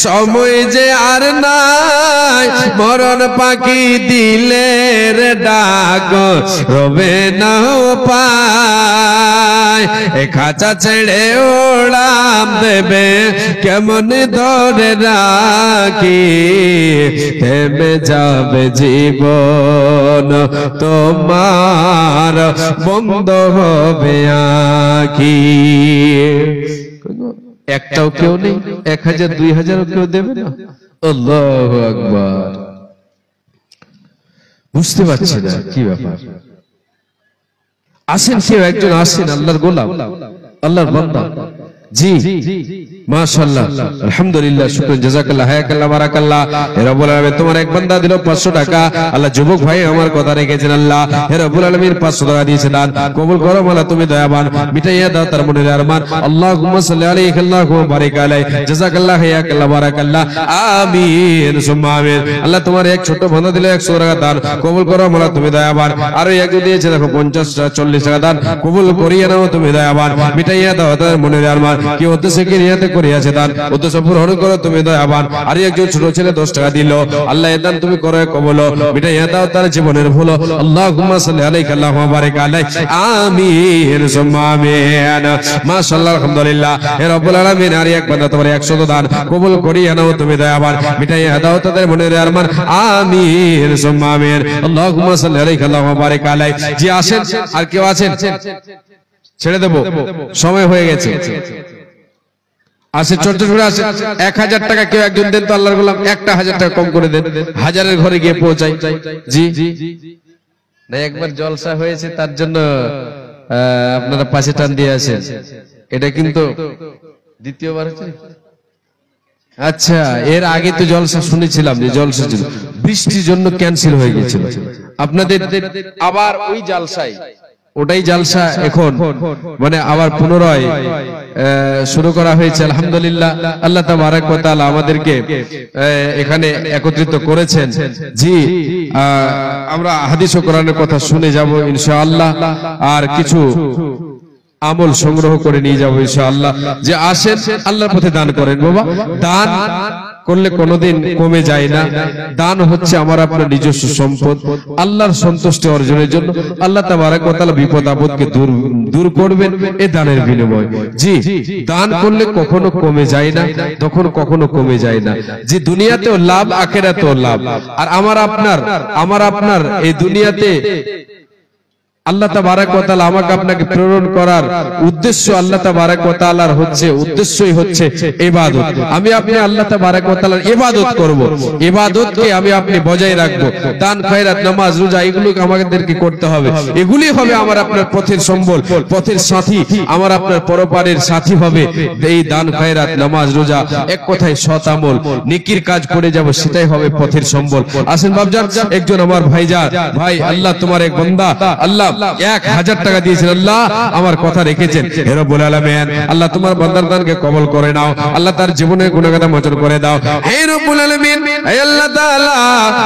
A: সময় যে আর নাই, মরণ পাখি দিলে রে ডাক রবে না পায়। এ খাঁচা ছেড়ে ওড়াম দেবে কেমন ধরে রাখি, থেমে যাবে জীবন তোমার, বন্ধ হবে আঁখি। একটাও কেউ নেই, 1000 2000 কেউ দেবে না। আল্লাহু আকবার। বুঝতে পারছি না কি ব্যাপার। আসেন কেউ একজন আসেন, আল্লাহর গোলাম, আল্লাহর বান্দা। জি মাশাআল্লাহ, আলহামদুলিল্লাহ, শুকর, জাযাকাল্লাহ, হায়াকাল্লাহ, বারাকাল্লাহ। হে রব্বুল আলামিন, তোমার এক বান্দা দিল 500 টাকা। আল্লাহ যুবক ভাই আমার কথা রেখেছেন আল্লাহ। হে রব্বুল আলামিন 500 টাকা দিয়েছে দান, কবুল করো মাওলা, তুমি দয়াবান, মিটাইয়া দাও তার মনের আরমান। আল্লাহুম্মা সাল্লি আলাইহি আল্লাহুম্মা বারিক আলাইহি, জাযাকাল্লাহ, হায়াকাল্লাহ, বারাকাল্লাহ, আমিন সুম্মা আমিন। আল্লাহ তোমার এক ছোট বান্দা দিল 100 টাকা দান, কবুল করো মাওলা, তুমি দয়াবান। আর একজন দিয়েছে দেখো 50 40 টাকা দান, কবুল করিয়া নাও তুমি দয়াবান, মিটাইয়া দাও তার মনের আরমান। কি উদ্দেশ্যে কি নিয়তে করিয়াছে দান, উদ্দেশ্য পূরণ করো তুমি দয়াবান। আর একজন ছোট ছেলে 10 টাকা দিল, আল্লাহ এ দান তুমি করো কবুল, মিটাইয়া দাও তার জীবনের ভুল। আল্লাহুম্মা সাল্লি আলাইহি আল্লাহুম্মা বারিক আলাইহি, আমিন সুম্মা আমিন। মাশাআল্লাহ, আলহামদুলিল্লাহ। হে রব্বুল আলামিন, আর এক বান্দা তোমার 100 দান, কবুল করিয়া নাও তুমি দয়াবান, মিটাইয়া দাও তাদের মনের আরমান, আমিন সুম্মা আমিন। আল্লাহুম্মা সাল্লি আলাইহি আল্লাহুম্মা বারিক আলাইহি। জি আসেন, আর কেউ আছেন? ছেড়ে দেব, সময় হয়ে গেছে। আসে ছোট ছোট আসে। 1000 টাকা কেউ একজন দেন তো আল্লাহর গোলাম, 1000 টাকা কম করে দেন, হাজারের ঘরে গিয়ে পৌঁছাই। জি না, একবার জলসা হয়েছে তার জন্য আপনারা পাশে টান দিয়ে আছেন, এটা কিন্তু দ্বিতীয়বার হচ্ছে। আচ্ছা, এর আগে তো জলসা শুনেছিলাম যে জলসা ছিল, বৃষ্টির জন্য ক্যান্সেল হয়ে গেছিল আপনাদের, আবার ওই জালসায়, ওটাই জালসা এখন মানে আবার পুনরায় শুরু করা হয়েছে। আলহামদুলিল্লাহ, আল্লাহ তাবারাক ওয়া তাআলা আমাদেরকে এখানে একত্রিত করেছেন। জি আমরা হাদিস ও কোরআনের কথা শুনে যাব ইনশাআল্লাহ, আর কিছু আমল সংগ্রহ করে নিয়ে যাবো ইনশাআল্লাহ। যে আসেন আল্লাহর পথে দান করেন বাবা, দান করলে কোনোদিন কমে যায় না। দান হচ্ছে আমার আপনার নিজস্ব সম্পদ, আল্লাহর সন্তুষ্টি অর্জনের জন্য। আল্লাহ তাবারাক ওয়া তাআলা বিপদ আপদকে দূর করবেন এই দানের বিনিময়ে। জি দান করলে কখনো কমে যায় না, তখন কখনো কমে যায় না। যে দুনিয়াতেও লাভ, আখিরাতেও লাভ। আর আমার আপনার এই দুনিয়াতে আল্লাহ তাবারাক ওয়া তাআলা আমাকে আপনাকে প্রেরণ করার উদ্দেশ্য, আল্লাহ তাবারাক ওয়া তাআলার উদ্দেশ্যই হচ্ছে ইবাদত। আমি আপনি আল্লাহ তাবারাক ওয়া তাআলার ইবাদত করব, ইবাদতকে আমি আপনি বজায় রাখবো। দান, খয়রাত, নামাজ, রোজা এগুলোকে আমাদেরকে করতে হবে। এগুলি হবে আমার আপনার পথের সম্বল, পথের সাথী, আমার আপনার পরপারের সাথী হবে এই দান, খয়রাত, নামাজ, রোজা। এক কথায় সৎ আমল, নেকির কাজ করে যাব, সেটাই হবে পথের সম্বল। আসেন বাপজান, একজন আমার ভাইজান, ভাই আল্লাহ তোমার এক বান্দা, আল্লাহ 1000 টাকা দিয়েছেন, আল্লাহ আমার কথা রেখেছেন। হে রব্বুল আলামিন, আল্লাহ তোমার বান্দার দানকে কবুল করে নাও, আল্লাহ তার জীবনের গুনাহগাতা মোচন করে দাও। হে রব্বুল আলামিন, হে আল্লাহ তাআলা,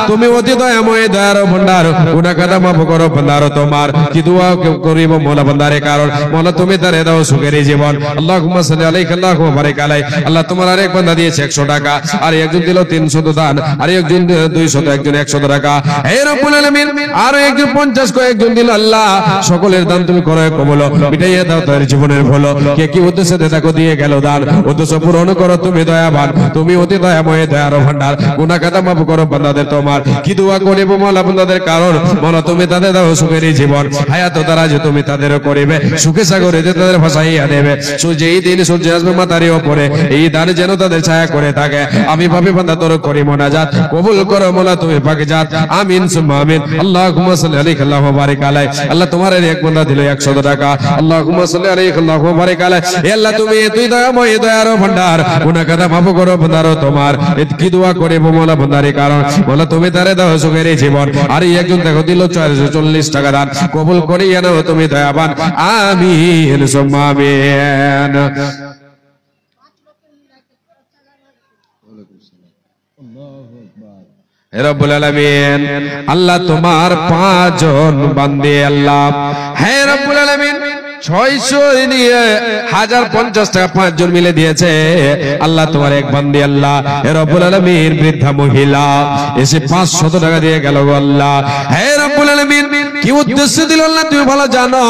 A: তুমি অতি দয়াময়, দয়ার ভান্ডার, গুনাহগাতা মাফ করো ভান্ডার তোমার। কি দোয়া করিব মওলা বান্দারে কারণ, মওলা তুমি তারে দাও সুখের জীবন। আল্লাহুম্মা সাল্লি আলাইহি আল্লাহুম্মা বারিক আলাইহি। আল্লাহ তোমার আরেক বান্দা দিয়েছে 100 টাকা, আর একজন দিল 300 দান, আর একজন 200, একজন 100 টাকা। হে রব্বুল আলামিন, আর একজন 50, কয়েকজন দিল আল্লাহ আল্লাহ সকলের দান তুমি করো কবুল মিটাইয়া দাও তাদের জীবনের ভুল কে কি উদ্দেশ্যে দেখো দিয়ে গেল দান উদ্দেশ্য পূরণ করো তুমি দয়াবান তুমি অতি দয়াময় দয়ার ভান্ডার গুনাহ খাতা মাফ করো বান্দাদের তোমার কি দোয়া করিব মাওলা বান্দাদের কারণ মাওলা তুমি তাদের দাও সুখের জীবন হায়াত তারা যে তুমি তাদের করিবে সুখে সাগরে যে তাদের ভাসাইয়া দেবে যেই দিন সূর্য আসবে মাথার উপরে এই দান যেন তাদের ছায়া করে থাকে আমি ভাবি বান্দা তোর করি মোনাজাত কবুল করো মাওলা তুমি পাকে জাত আমিন সুম্মা আমিন আল্লাহুম্মা সাল্লি আলাইহি আল্লাহুম্মা বারিক আলাইহি আল্লাহ তোমার এক বান্দা দিল 100 টাকা আল্লাহুম্মা সাল্লি আলাইহি আল্লাহুম্মা বারিক আলাইহি হে আল্লাহ তুমি তুই দয়াময় দয়ার ভান্ডার গুনাহ খাতা মাফ করো বান্দারও তোমার কি দোয়া করিব মাওলা বান্দারে কারণ মাওলা তুমি তারে দাও সুখের জীবন আর একজন দেখো দিল 440 টাকা দান কবুল করিয়া নাও তুমি দয়াবান আমিন সুম্মা আমিন রব্বুল আলামিন আল্লাহ তোমার 5 জন বান্দে আল্লাহ হে রব্বুল আলামিন 600 নিয়ে 1050 টাকা 5 জন মিলে দিয়েছে আল্লাহ তোমার এক বান্দি আল্লাহ হে রব্বুল আলামিন বৃদ্ধা মহিলা এসে 500 টাকা দিয়ে গেল গো আল্লাহ হে রব্বুল আলামিন কি উদ্দেশ্য দিল আল্লাহ তুমি ভালো জানো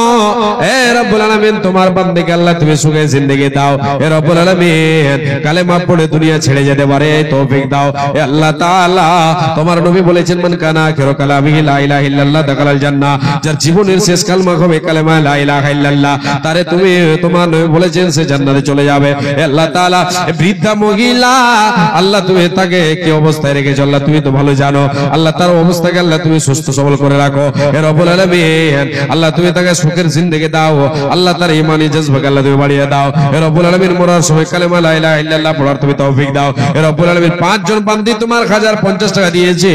A: হে রব্বুল আলামিন তোমার বান্দিকে আল্লাহ তুমি সুখে জিন্দেগি দাও হে রব্বুল আলামিন কালেমা পড়ে দুনিয়া ছেড়ে যেতে পারে তৌফিক দাও হে আল্লাহ তাআলা তোমার নবী বলেছেন মান কানা আখিরু কালামিহি লা ইলাহা ইল্লাল্লাহ দাখালাল জান্নাহ যার জীবনের শেষ কালমা হবে কালেমা লা ইলাহা ইল্লাল্লাহ তারে তুমি তোমার নবী বলেছেন সে জান্নাতে চলে যাবে হে আল্লাহ তাআলা বৃদ্ধা মহিলা আল্লাহ তুমি তাকে কি অবস্থায় রেখেছো আল্লাহ তুমি তো ভালো জানো আল্লাহ তার অবস্থাকে আল্লাহ তুমি সুস্থ সবল করে রাখো হে রব্বুল আলামিন আল্লাহ তুমি তাকে সুখের জিন্দেগি দাও আল্লাহ তার ঈমানি জজবাকে আল্লাহ তুমি বাড়িয়ে দাও হে রব্বুল আলামিন মরার সময় কালেমা লা ইলাহা ইল্লাল্লাহ পড়ার তুমি তৌফিক দাও হে রব্বুল আলামিন 5 জন বান্দি তোমার 1050 টাকা দিয়েছে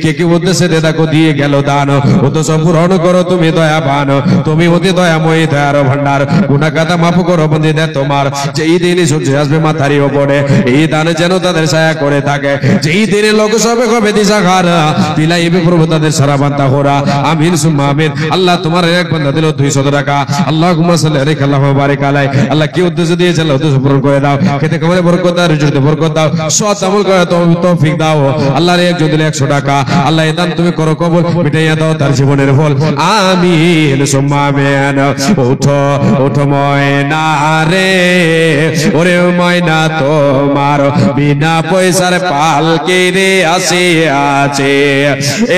A: কে কি উদ্দেশ্যে দেখো দিয়ে গেল দান উদ্দেশ্য পূরণ করো তুমি দয়াবান তুমি অতি দয়াময় দয়ার ভান্ডার গুনাহ খাতা মাফ করো বান্দিদের তোমার যেই দিন সূর্য আসবে মাথার উপরে এই দান যেন তাদের ছায়া করে থাকে যেই দিনে লোক সবে হবে দিশাহারা বিলাইবে প্রভু তাদের সারা বান্দা হোরা আমিন সুম্মা আমিন আল্লাহ তোমার এক বান্দা দিল 200 টাকা আল্লাহুম্মা সাল্লি আলাইহি আল্লাহুম্মা বারিক আলাইহি আল্লাহ কি উদ্দেশ্য দিয়েছে আল্লাহ উদ্দেশ্য পূরণ করে দাও খেতে খাবারে বরকত দাও রিজিকে বরকত দাও সৎ আমল করে তৌফিক দাও আল্লাহর একজন দিল 100 টাকা আল্লাহ এই দান তুমি করো কবুল মিটাইয়া দাও তার জীবনের ফল আমিন সুম্মা আমিন ওঠো ওঠো ময়না রে ওরে ময়না তোমার বিনা পয়সার পালকে রে আসে আছে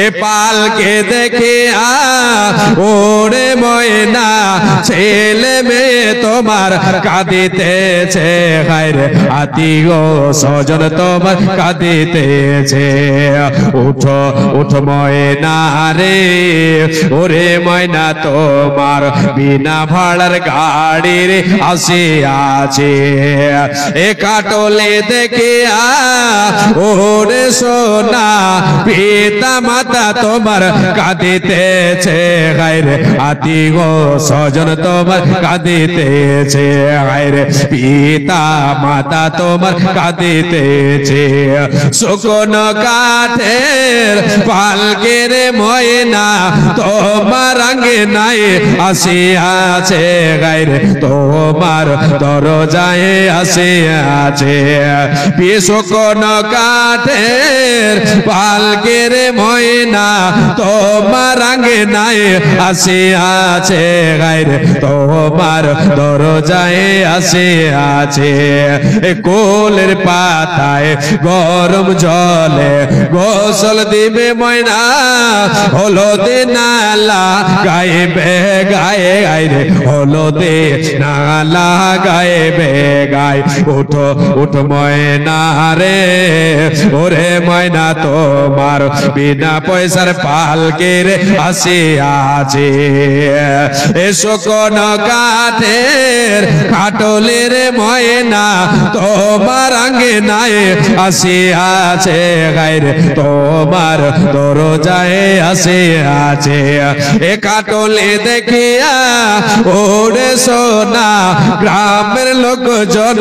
A: এ পালকে দেখে ওরে ময়না ছেলে মেয়ে তোমার কাঁদিতেছে হায়রে আত্মীয় স্বজন তোমার কাঁদিতেছে উঠো উঠো ময়না রে ওরে ময়না তোমার বিনা ভাড়ার গাড়ির আসে আছে এ কাটলে দেখে ওরে সোনা পিতা মাতা তোমার কাঁদিতেছে হায়রে আত্মীয় স্বজন তোমার কাঁদিতেছে হায়রে পিতা মাতা তোমার কাঁদিতেছে শুকনো কাঠের পালকের ময়না তোমার আঙ্গে নাই আসি আছে গায়রে তোমার দরজায় আসি আছে শুকনো কাঠের পালকের ময়না তোমার আঙ্গে নাই আসি আছে গায়রে তোমার দরজায় আসি আছে কোলের পাতায় গরম জলে গোসল দিবে ময়না হলদে নালা গাইবে গায়ে গায়ে হলদে নালা গাইবে গায় উঠো উঠো ময়না রে ওরে ময়না তোমার বিনা পয়সার পালকে রে আসি আছে এসো কোন কাঠের খাটলের ময়না তোমার আঙ্গে নাই আসি আছে গায়রে তোমার দরজায় আসি আছে এ কাটলে দেখিয়া ওরে সোনা গ্রামের লোকজন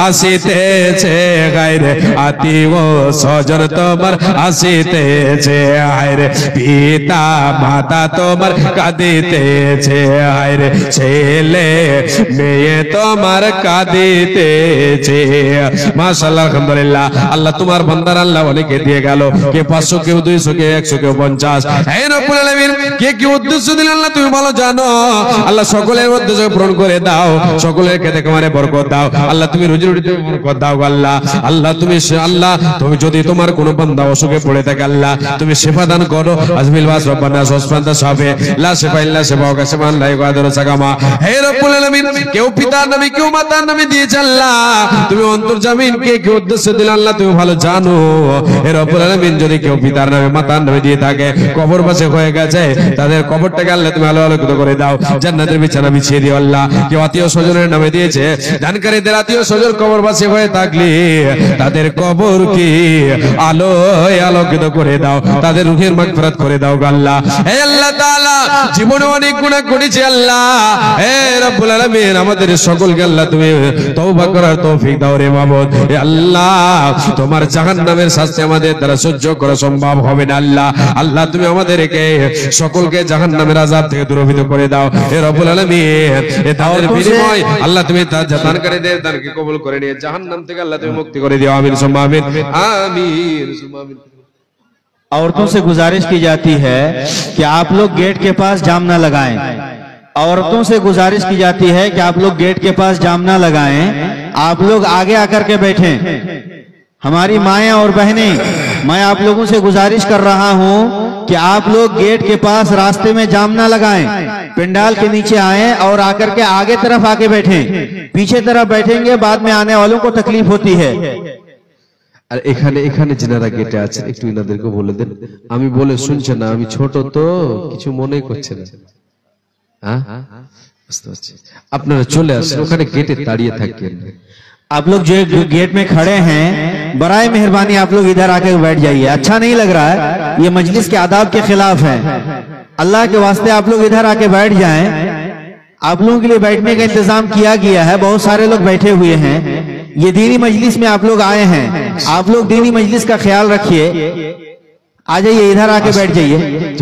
A: আসিতেছে গায়রে আত্মীয় স্বজন তোমার আসিতেছে হায়রে পিতা মাতা তোমার কাঁদিতেছে হায়রে ছেলে মেয়ে তোমার কাঁদিতেছে। মাশাআল্লাহ, আলহামদুলিল্লাহ। আল্লাহ তোমার বান্দার আল্লাহ অনেকে দিয়ে গেল, কে 500, কেউ 200, কেউ 100, কেউ 50। হে রব্বুল আলামিন, কে কি উদ্দেশ্য দিলেন আল্লাহ তুমি ভালো জানো। আল্লাহ সকলের উদ্দেশ্য পূরণ করে দাও, সকলের খেতে খামারে বরকত দাও আল্লাহ, তুমি রুজি রুটিতে বরকত দাও আল্লাহ। আল্লাহ তুমি যদি তোমার কোনো বান্দা অসুখে পড়ে থাকে আল্লাহ তুমি শিফা দান করো। আজমিল বাস রব্বানা সসফান্তা সাফে লা শিফা ইল্লা শিফাউকা শিফান লা ইগাদিরু সাকামা। হে রব্বুল আলামিন, কেউ পিতার নামে কেউ মাতার নামে দিয়েছে আল্লাহ, তুমি অন্তর্জামিন, কে কি উদ্দেশ্য দিলেন আল্লাহ তুমি ভালো জানো। হে রব্বুল আলামিন, যদি কেউ পিতার নামে মাতার নামে দিয়ে থাকে, কবর পাশে হয়ে গেছে, তাদের কবরটাকে আল্লাহ তুমি আলো আলোকিত করে দাও, জান্নাতের বিছানা বিছিয়ে দিও আল্লাহ। কেউ আত্মীয় স্বজনের নামে দিয়েছে, জানকারীদের আত্মীয় স্বজন কবর পাশে হয়ে থাকলে তাদের কবর কি আলোয় আলোকিত করে দাও, তাদের রূহের মাগফিরাত করে দাও আল্লাহ। হে আল্লাহ তাআলা, জীবনে অনেক গুনাহ করেছি আল্লাহ, হে রব্বুল আলামিন, আমাদের সকলকে আল্লাহ তুমি তওবা করার তৌফিক দাও রে মাবুদ। হে আল্লাহ, তোমার জাহান্নামের শাস্তি আমাদের দ্বারা সহ্য করা সম্ভব হবে না আল্লাহ। আল্লাহ তুমি আমাদেরকে সকলকে জাহান্নামের আযাব থেকে দূরীভূত করে দাও হে রব্বুল আলামিন। এ তাদের বিনিময় আল্লাহ তুমি দানকারীদের দানকে কবুল করে নিয়ে জাহান্নাম থেকে আল্লাহ তুমি মুক্তি করে দিও। আমিন সুম্মা আমিন, আমিন সুম্মা আমিন।
B: औरतों से गुजारिश की जाती है कि आप लोग गेट के पास जाम ना लगाएं। औरतों से गुजारिश की जाती है कि आप लोग गेट के पास जाम ना लगाएं, आप लोग आगे आकर के बैठें। हमारी माएं और बहनें, मैं आप लोगों से गुजारिश कर रहा हूं कि आप लोग गेट के पास रास्ते में जाम ना लगाएं, पंडाल के नीचे आएं और आकर के आगे तरफ आके बैठें। पीछे तरफ बैठेंगे बाद में आने वालों को तकलीफ होती है।
A: আর এখানে এখানে যিনারা গেটে আছেন একটু ইনাদেরকে বলে দেন, আমি বলে শুনছে না, আমি ছোট তো কিছু মনে করছে না। হ্যাঁ, বুঝতে পারছি। আপনারা চলে আসেন, ওখানে গেটে দাঁড়িয়ে থাকেন।
B: आप लोग जो गेट में खड़े हैं, बराए मेहरबानी आप लोग इधर आके बैठ जाइए। अच्छा नहीं लग रहा है, ये मजलिस के आदाब के खिलाफ है। अल्लाह के वास्ते आप लोग इधर आके बैठ जाएं। आप लोगों के लिए बैठने का इंतजाम किया गया है, बहुत सारे लोग बैठे हुए हैं। ये दीनी मजलिस में आप लोग आए हैं, आप लोग दीनी मजलिस का ख्याल रखिए। आ जाइए, इधर आके बैठ जाइए।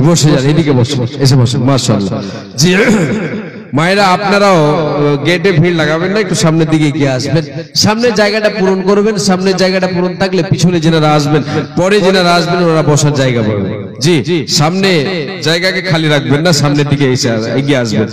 A: বসে যান, এদিকে বসুন, এসে বসুন। মাশাআল্লাহ। জি মায়েরা, আপনারাও গেটে ভিড় লাগাবেন না, একটু সামনের দিকে গিয়ে আসবেন, সামনের জায়গাটা পূরণ করবেন। সামনের জায়গাটা পূরণ থাকলে পিছনে যেনারা আসবেন, পরে যেনারা আসবেন ওরা বসার জায়গা পাবেন। জি, সামনে জায়গাকে খালি রাখবেন না, সামনের দিকে এগিয়ে আসবেন।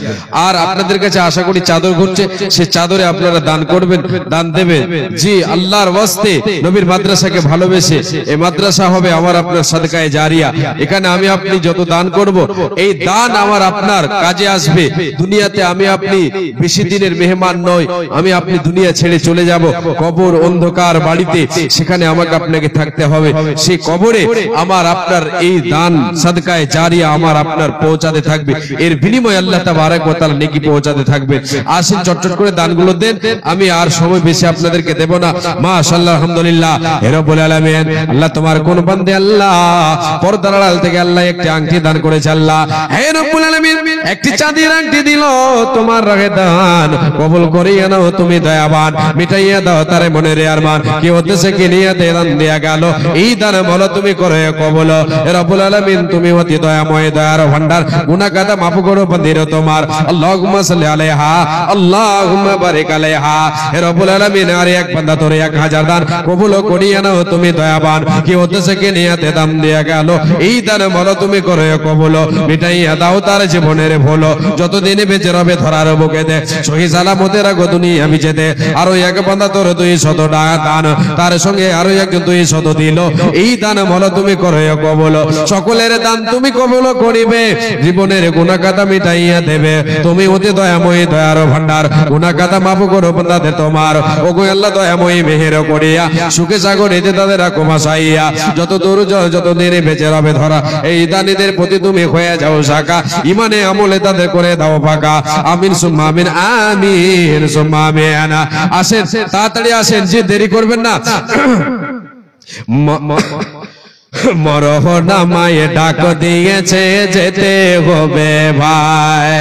A: আর আপনাদের কাছে আশা করি চাদর ঘুরছে, সে চাদরে আপনারা দান করবেন, দান দেবেন। জি, আল্লাহর ওয়াস্তে নবীর মাদ্রাসাকে ভালোবেসে, এই মাদ্রাসা হবে আমার আপনার সাদকায়ে জারিয়া। এখানে আমি আপনি যত দান করব, এই দান আমার আপনার কাজে আসবে। দুনিয়াতে আমি আপনি বেশি দিনের মেহমান নয়, আমি আপনি দুনিয়া ছেড়ে চলে যাব, কবর অন্ধকার বাড়িতে, সেখানে আমাকে আপনাকে থাকতে হবে। সেই কবরে আমার আপনার এই দান সাদকায়ে জারিয়া আমার আপনার পৌঁছাতে থাকবে, এর বিনিময়ে আল্লাহ তাবারক ওয়া তাআলা নেকি পৌঁছাতে থাকবে। আসেন চটচট করে দানগুলো দেন, আমি আর সময় বেশি আপনাদেরকে দেব না। মাশাআল্লাহ, আলহামদুলিল্লাহ। হে রব্বুল আলামিন, আল্লাহ তোমার কোন বান্দে আল্লাহ পর্দার আড়াল থেকে আল্লাহ একটি আংটি দান করেছে আল্লাহ। হে রব্বুল আলামিন, একটি চাঁদের আংটি দিল, তোমার রাগে দান কবুল করিয়া নাও তুমি দয়াবান, মিটাইয়া দাও তারে মনের আরমান, কি উদ্দেশ্যে কি নিয়তে দান দেয়া গেল, এই দান বলো তুমি করে কবুল। হে রব্বুল আলামিন, তুমি অতি দয়াময়, দয়ার ভান্ডার, গুনাহ কাদা মাফ করো বন্দির তোমার। আল্লাহুম্মা সাল্লি আলাইহা, আল্লাহুম্মা বারিক আলাইহা। হে রব্বুল আলামিন, আর এক বান্দা তোর 1000 দান কবুল করিয়া নাও তুমি দয়াবান, কি উদ্দেশ্যে কি নিয়তে দান দেয়া গেল, এই দান বলো তুমি করে কবুল, মিটাইয়া দাও তার জীবনের ভুল, যতদিন বেঁচে রবে ধরার বুকে দে, সহি সালামতে রাখো দুনিয়া বিজেতে। আরো এক বান্দা তোর 200 দান, তার সঙ্গে আরো একজন 200 দিল, এই দান বলো তুমি করে কবুল। সকলের দান তুমি কবুল করিবে, জীবনের গুনাহ কাদা মিটাইয়া দেবে, তুমি অতি দয়াময়ী, দয়ার ভান্ডার, গুনাহ কাদা মাফ করো বান্দাদের তোমার। ওগো আল্লাহ দয়াময়ী, মেহের করিয়া সুখে সাগরেতে তাদের রাখো ভাসাইয়া, যত দূর যত দিনে বেঁচে রবে ধরা, এই দানীদের প্রতি তুমি হয়ে যাও সাকা, ইমানে আমলে তাদের করে দাও ফাঁকা। আমিন সুম্মা আমিন, আমিন সুম্মা আমিন। আসেন, তাড়াতাড়ি আসেন, যে দেরি করবেন না। মরহনামায় ডাক দিয়েছে যেতে হবে ভাই,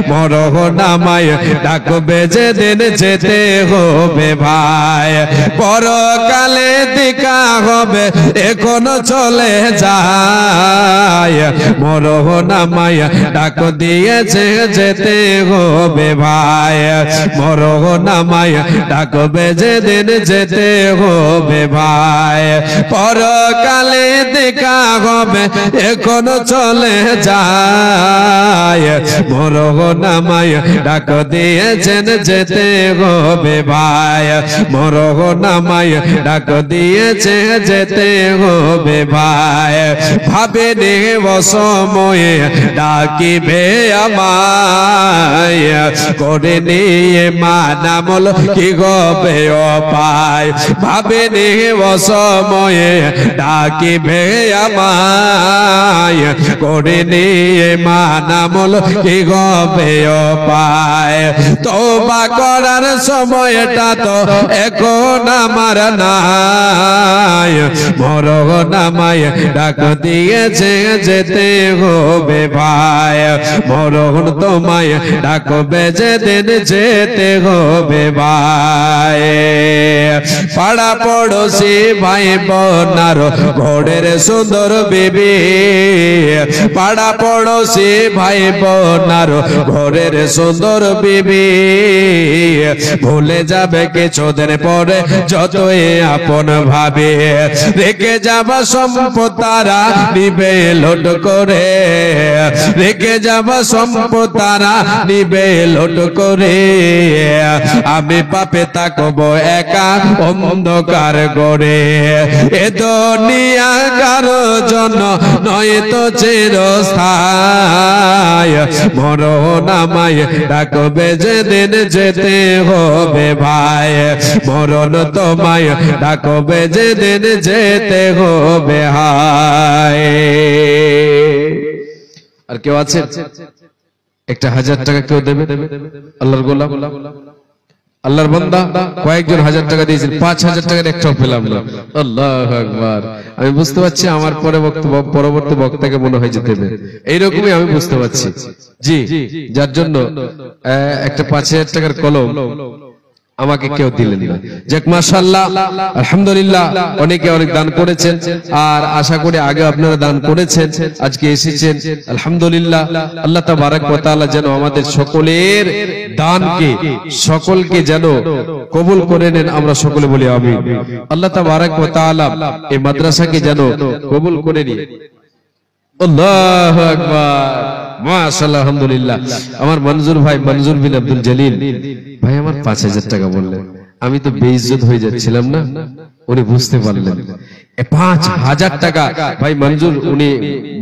A: মরহনামায় ডাক বেজে দিন যেতে হবে ভাই, পরকালে দেখা হবে এখনো চলে যায়, মরহনামায় ডাক দিয়েছে যেতে হবে ভাই, মরহনামায় ডাক বেজে দিন যেতে হবে ভাই, পরকালে দেখা হবে এখনো চলে যায়, মরহনামায় ডাক দিয়েছেন যেতে হবে ভাই, মরহনামায় ডাক দিয়েছে যেতে হবে ভাই, ভাবে নে সময়ে ডাকিবে আমায়, করে নিয়ে মানামল কি হবে পায়, ভাবে নে সময়ে ডাকিবে আমায়, করে নিয়ে মানামল কি হবে পায়, তওবা করার সময়টা তো এখন আমার নাই, মরহনামায় ডাক দিয়েছে যেতে হবে ভাই, মরহন তোমায় ডাক বেজে দিন যেতে হবে ভাই, পাড়া পড়োশি ভাই বোনার ঘরের সুন্দর বিবি, পাড়া পড়োশি ভাই বোনার ঘরের সুন্দর বিবি, ভুলে যাবে কিছুদিন পরে যতই আপন ভাবে, রেখে যাবা সম্পদ তারা নিবে লোট করে, রেখে যাবা সম্পদ তারা নিবে লোট করে, আমি পাপে থাকবো একা অন্ধকার করে, এ দুনিয়া কারো জন্য নয় তো চিরস্থায়ী, মরহনামায় ডাক বেজে দিন যেতে হবে ভাই, মরণ তোমায় ডাক বেজে দিন যেতে হবে হায়। আর কেউ আছে একটা 1000 টাকা কেউ দেবে? আল্লাহর গোলাম আল্লাহর বান্দা কয়েকজন 1000 টাকা দিয়েছেন, 5000 টাকার একটাও পেলাম না। আল্লাহু আকবার। আমি বুঝতে পারছি আমার পরবর্তী বক্তাকে মনে হয় যে দেবে, এইরকমই আমি বুঝতে পারছি জি, যার জন্য একটা 5000 টাকার কলম আমাকে কেউ দিলেন না। যাক মাশাআল্লাহ, আলহামদুলিল্লাহ, অনেকে অনেক দান করেছেন, আর আশা করি আগে আপনারা দান করেছেন, আজকে এসেছেন, আলহামদুলিল্লাহ। আল্লাহ তাবারক ওয়া তাআলা যেন আমাদের সকলের দানকে সকলকে যেন কবুল করে নেন, আমরা সকলে বলি আমিন। আল্লাহ তাবারক ওয়া তাআলা এই মাদ্রাসাকে যেন কবুল করে নিন। আল্লাহু আকবার, মাশাআল্লাহ, আলহামদুলিল্লাহ। আমার মনজুর ভাই, মনজুর বিন আব্দুল জলিল ভাই আমার 5000 টাকা বললেন, আমি তো বেইজ্জত হয়ে যাচ্ছিলাম না, উনি বুঝতে পারলেন 5000 টাকা ভাই মনজুর, উনি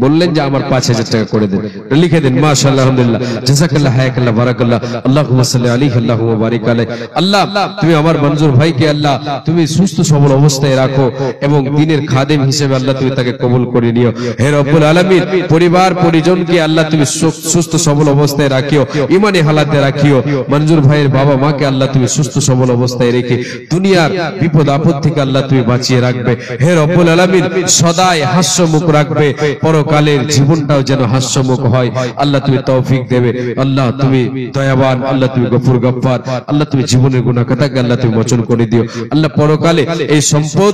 A: বললেন যে আমার 5000 টাকা করে দেন, লিখে দেন। মাশাআল্লাহ, আলহামদুলিল্লাহ, জাযাকাল্লাহ, হায়াকাল্লাহ, বারাকাল্লাহ, আল্লাহুম্মা সাল্লি আলাইহি আল্লাহুম্মা বারিক আলাইহি। আল্লাহ তুমি আমার মনজুর ভাইকে আল্লাহ তুমি সুস্থ সবল অবস্থায় রাখো এবং দ্বীনের খাদেম হিসেবে আল্লাহ তুমি তাকে কবুল করে নিও। হে রব্বুল আলামিন, পরিবার পরিজনকে আল্লাহ তুমি সুস্থ সবল অবস্থায় রাখিও, ঈমানি হালাতে রাখিও। মনজুর ভাইয়ের বাবা মাকে আল্লাহ তুমি সুস্থ সবল অবস্থায় রেখে দুনিয়ার বিপদ আপদ থেকে আল্লাহ তুমি বাঁচিয়ে রাখবে। হে রব্বুল আলামিন, সদাই হাস্যমুখ রাখবে, পরকালের জীবনটাও যেন হাস্যমুখ হয়, আল্লাহ তুমি তৌফিক দেবে। আল্লাহ তুমি দয়াবান, আল্লাহ তুমি গফুর গফফার, আল্লাহ তুমি জীবনের গুনাহ খাতাকে আল্লাহ তুমি মোচন করে দিও। আল্লাহ পরকালে এই সম্পদ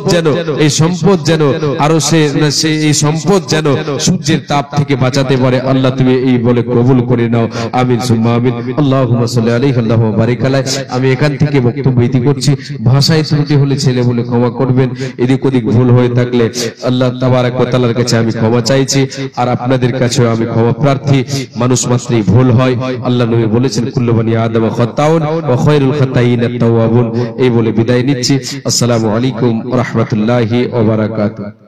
A: যেন আরো এই সম্পদ যেন সূর্যের তাপ থেকে বাঁচাতে পারে, আল্লাহ তুমি এই বলে কবুল করে নাও, আমিন সুম্মা আমিন। আল্লাহুম্মা সাল্লি আলাইহি আল্লাহুম্মা বারিক আলাইহি। আমি এখান থেকে বক্তব্য ইতি করছি, ভাষায় ত্রুটি হলে ছেলে বলে ক্ষমা করবেন, এদিক ওদিক ভুল হয়ে থাকলে আল্লাহ তাবারক ওয়া তাআলার কাছে আমি ক্ষমা চাইছি, আর আপনাদের কাছেও আমি ক্ষমা প্রার্থী। মানুষ মাত্রই ভুল হয়, আল্লাহ নবী বলেছেন কুল্লু বানি আদম খাতাউন ওয়া খায়রুল খাতাইন আত-তাওয়াবুন। এই বলে বিদায় নিচ্ছি। আসসালামু আলাইকুম ওয়া রাহমাতুল্লাহি ওয়া বারাকাতুহু।